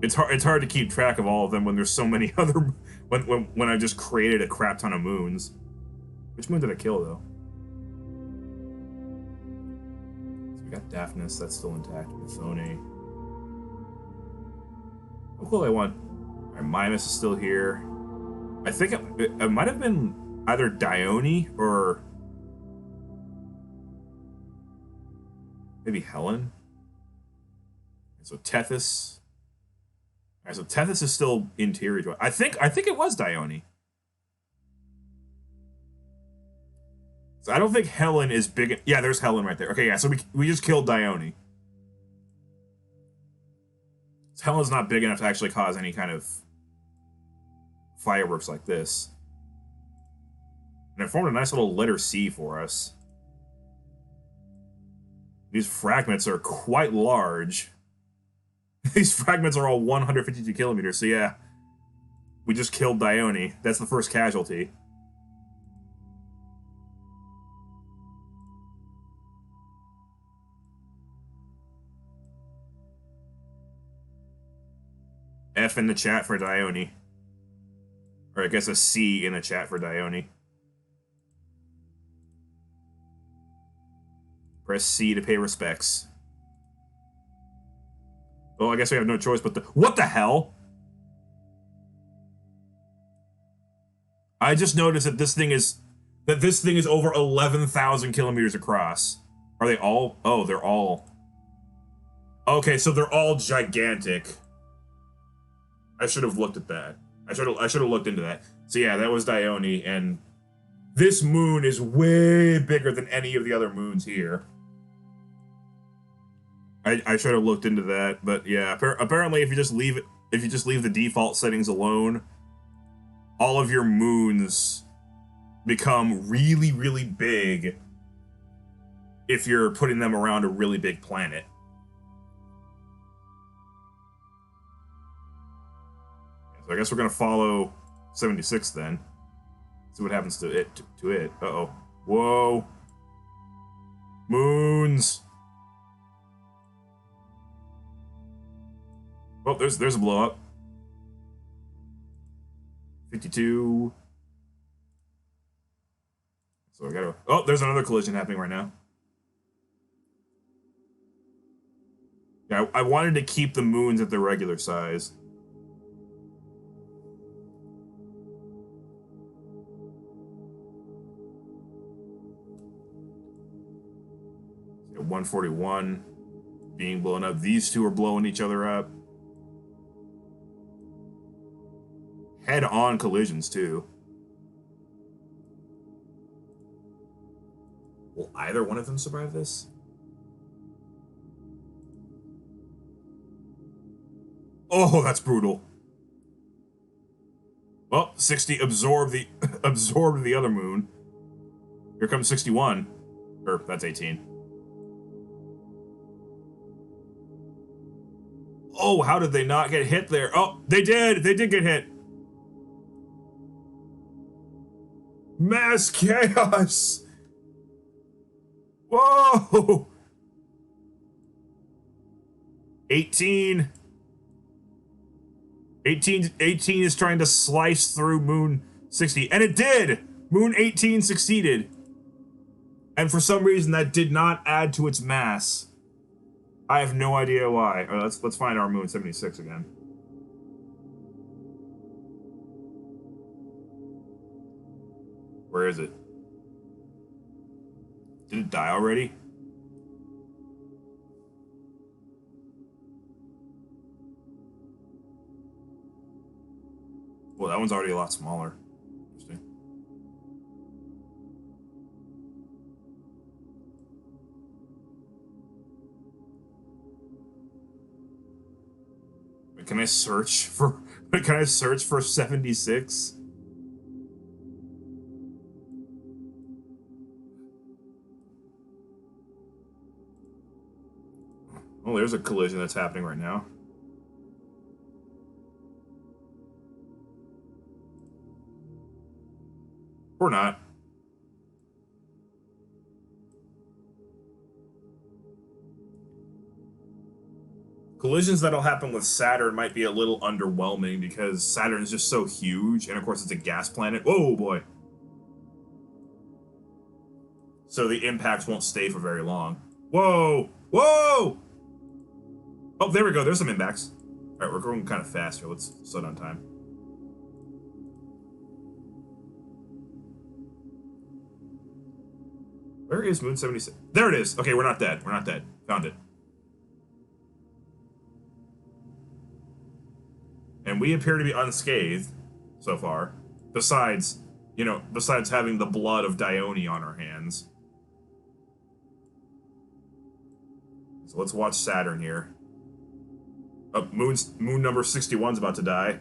It's hard to keep track of all of them when there's so many other when I just created a crap ton of moons. Which moon did I kill though? So we got Daphnis, that's still intact. Methone. Oh cool, I won. Alright, Mimas is still here. I think it might have been either Dione or maybe Helen. So Tethys. Alright, so Tethys is still interior to it. I think it was Dione. So I don't think Helen is big. Yeah, there's Helen right there. Okay, yeah, so we just killed Dione. So Helen's not big enough to actually cause any kind of fireworks like this. And it formed a nice little letter C for us. These fragments are quite large. These fragments are all 152 kilometers, so yeah. We just killed Dione. That's the first casualty. F in the chat for Dione. Or I guess a C in the chat for Dione. Press C to pay respects. Well, I guess we have no choice but what the hell? I just noticed that this thing is over 11,000 kilometers across. Are they all? Oh, they're all. Okay, so they're all gigantic. I should have looked at that. I should have looked into that. So yeah, that was Dione, and this moon is way bigger than any of the other moons here. I should have looked into that, but yeah, apparently if you just leave the default settings alone, all of your moons become really, really big if you're putting them around a really big planet. So I guess we're gonna follow 76 then. See what happens to it. Uh-oh. Whoa. Moons. Oh, there's a blow up. 52. So I gotta. Oh, there's another collision happening right now. Yeah, I wanted to keep the moons at their regular size. So 141 being blown up. These two are blowing each other up. Head-on collisions, too. Will either one of them survive this? Oh, that's brutal. Well, 60 absorbed the absorbed the other moon. Here comes 61. Or that's 18. Oh, how did they not get hit there? Oh, they did. They did get hit. Mass chaos. Whoa. 18. 18 is trying to slice through Moon 60. And it did! Moon 18 succeeded. And for some reason that did not add to its mass. I have no idea why. All right, let's find our Moon 76 again. Where is it? Did it die already? Well, that one's already a lot smaller. Interesting. Wait, can I search for 76? Oh, there's a collision that's happening right now. Or not. Collisions that'll happen with Saturn might be a little underwhelming because Saturn is just so huge, and of course it's a gas planet. Whoa, boy. So the impacts won't stay for very long. Whoa! Whoa! Oh, there we go. There's some impacts. All right, we're going kind of fast here. Let's slow down time. Where is Moon 76? There it is. Okay, we're not dead. We're not dead. Found it. And we appear to be unscathed so far. Besides, besides having the blood of Dione on our hands. So let's watch Saturn here. Oh, moon number 61's about to die.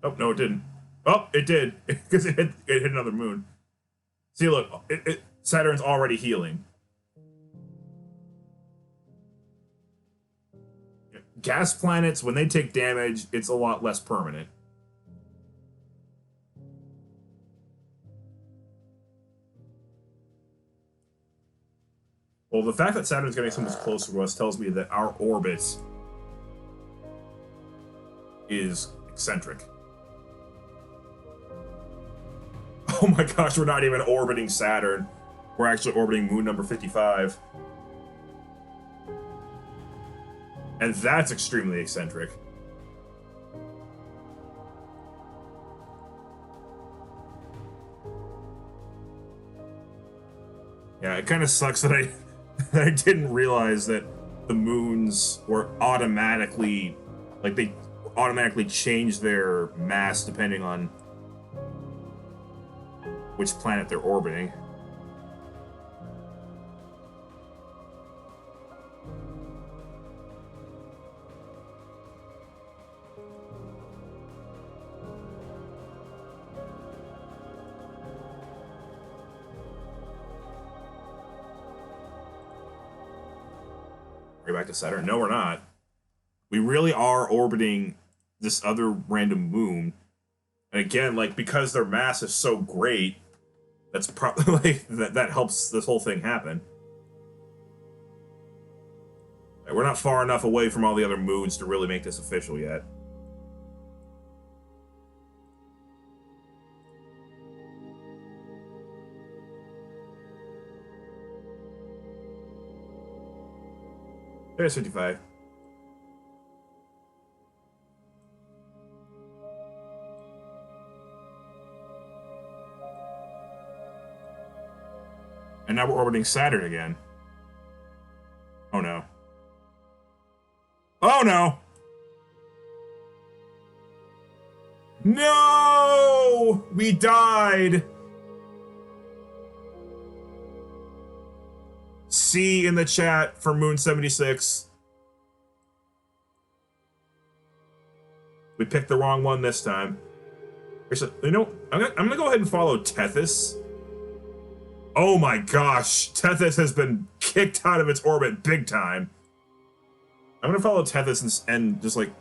Oh, no, it didn't. Oh, it did. Because it hit another moon. See, look. Saturn's already healing. Gas planets, when they take damage, it's a lot less permanent. Well, the fact that Saturn's getting so much closer to us tells me that our orbit is eccentric. Oh my gosh, we're not even orbiting Saturn. We're actually orbiting moon number 55. And that's extremely eccentric. Yeah, it kind of sucks that I didn't realize that the moons were automatically, like, they automatically change their mass depending on which planet they're orbiting. Back to Saturn. No, we're not. We really are orbiting this other random moon. And again, like, because their mass is so great, that's probably that helps this whole thing happen. We're not far enough away from all the other moons to really make this official yet. There's 55. And now we're orbiting Saturn again. Oh no. Oh no! No! We died! C in the chat for Moon 76. We picked the wrong one this time. You know, I'm gonna go ahead and follow Tethys. Oh my gosh, Tethys has been kicked out of its orbit big time. I'm gonna follow Tethys and just like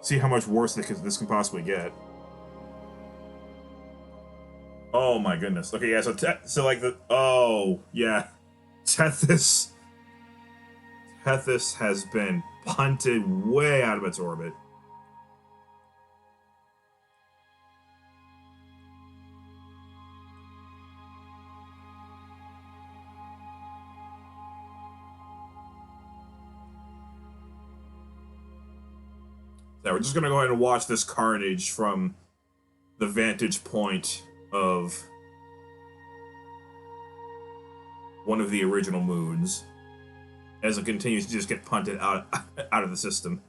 see how much worse this can possibly get. Oh my goodness. Okay, yeah. So like oh yeah, Tethys has been punted way out of its orbit. Now we're just gonna go ahead and watch this carnage from the vantage point of one of the original moons as it continues to just get punted out of the system.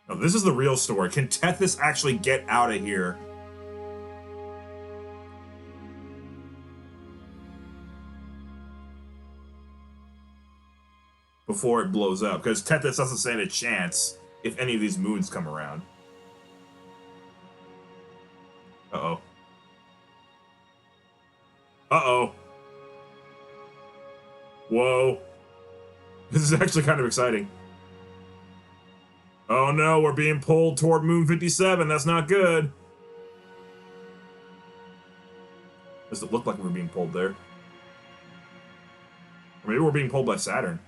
Now, this is the real story. Can Tethys actually get out of here? Before it blows up, because Tethys doesn't stand a chance if any of these moons come around. Uh-oh. Uh-oh. Whoa. This is actually kind of exciting. Oh no, we're being pulled toward Moon 57. That's not good. Does it look like we're being pulled there? Or maybe we're being pulled by Saturn.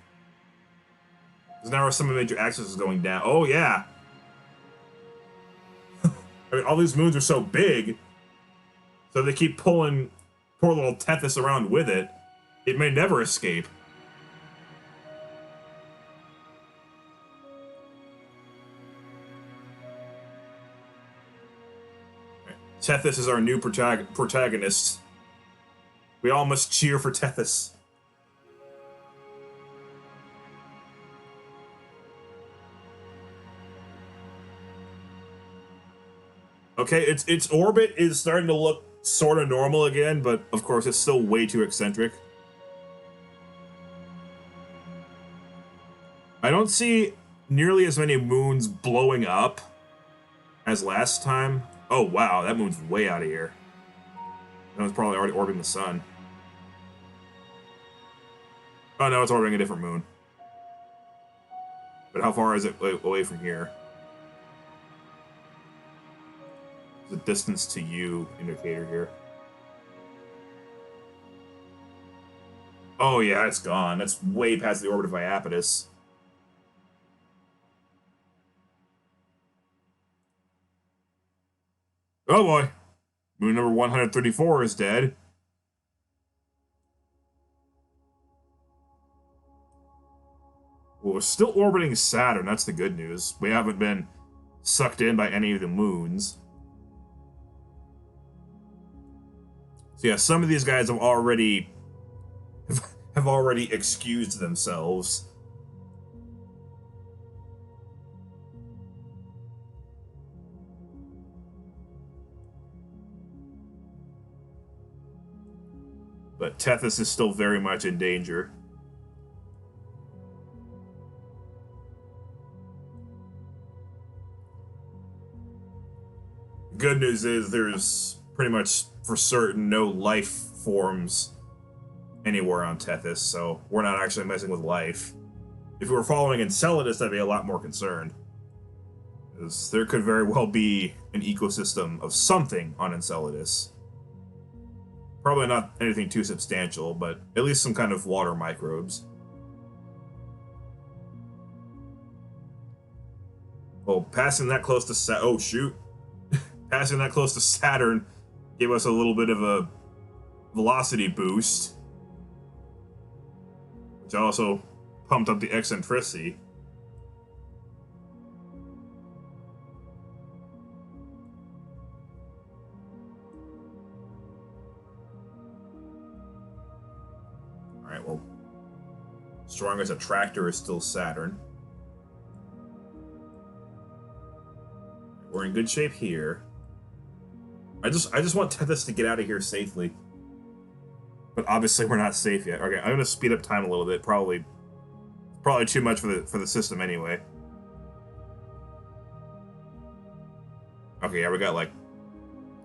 Because now some of the major axis is going down. Oh, yeah. I mean, all these moons are so big, so they keep pulling poor little Tethys around with it. It may never escape. Tethys is our new protagonist. We all must cheer for Tethys. Okay, its orbit is starting to look sort of normal again, but of course it's still way too eccentric. I don't see nearly as many moons blowing up as last time. Oh wow, that moon's way out of here. That one's probably already orbiting the sun. Oh no, it's orbiting a different moon. But how far is it away from here? The distance to you indicator here. Oh yeah, it's gone. That's way past the orbit of Iapetus. Oh boy. Moon number 134 is dead. Well, we're still orbiting Saturn. That's the good news. We haven't been sucked in by any of the moons. So yeah, some of these guys have already excused themselves. But Tethys is still very much in danger. Good news is there's pretty much for certain no life forms anywhere on Tethys, so we're not actually messing with life. If we were following Enceladus, I'd be a lot more concerned. Because there could very well be an ecosystem of something on Enceladus. Probably not anything too substantial, but at least some kind of water microbes. Oh, passing that close to oh shoot. Passing that close to Saturn gave us a little bit of a velocity boost, which also pumped up the eccentricity. Alright, well, strongest attractor is still Saturn. We're in good shape here. I just want Tethys to get out of here safely. But obviously we're not safe yet. Okay, I'm gonna speed up time a little bit. Probably too much for the system anyway. Okay, yeah, we got like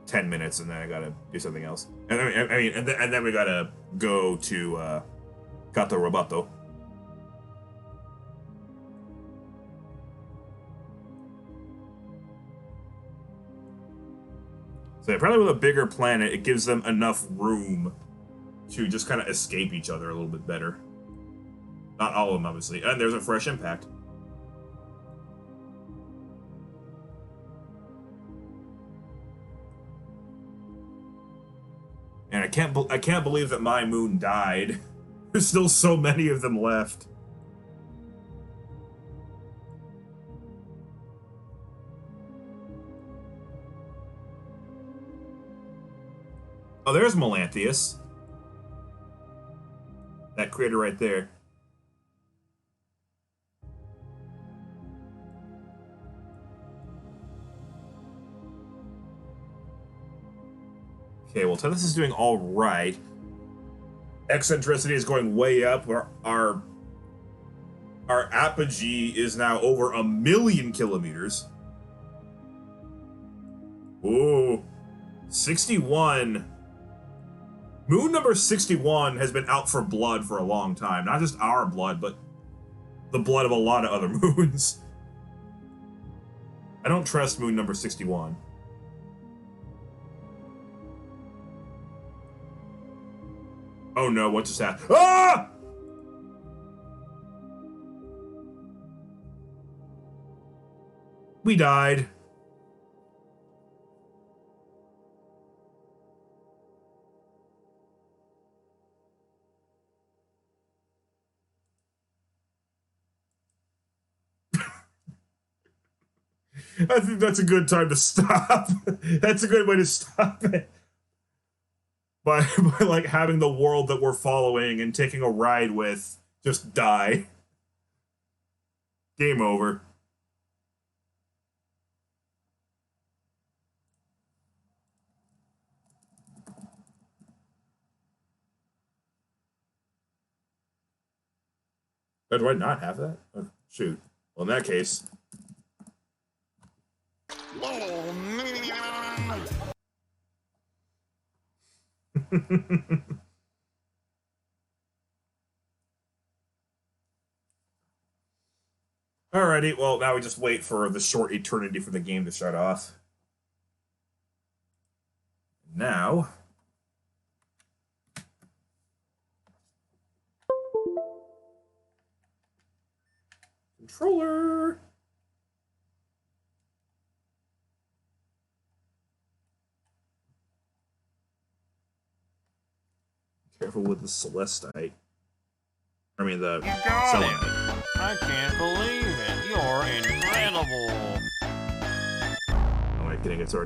10 minutes, and then I gotta do something else. And and then we gotta go to Gato Roboto. So apparently with a bigger planet, it gives them enough room to just kind of escape each other a little bit better. Not all of them, obviously. And there's a fresh impact. And I can't believe that my moon died. There's still so many of them left. Oh, there's Melanthius. That crater right there. Okay, well, Tennis is doing all right. Eccentricity is going way up. Our apogee is now over 1,000,000 kilometers. Ooh, 61. Moon number 61 has been out for blood for a long time. Not just our blood, but the blood of a lot of other moons. I don't trust moon number 61. Oh no, what just happened? Ah! We died. I think that's a good time to stop. That's a good way to stop it. By like having the world that we're following and taking a ride with just die. Game over. Do I not have that? Oh, shoot. Well, in that case. Alrighty, well, now we just wait for the short eternity for the game to shut off. Now... Controller! Careful with the Celestite. I mean, the Selenite. I can't believe it. You're incredible. Oh, I think it's already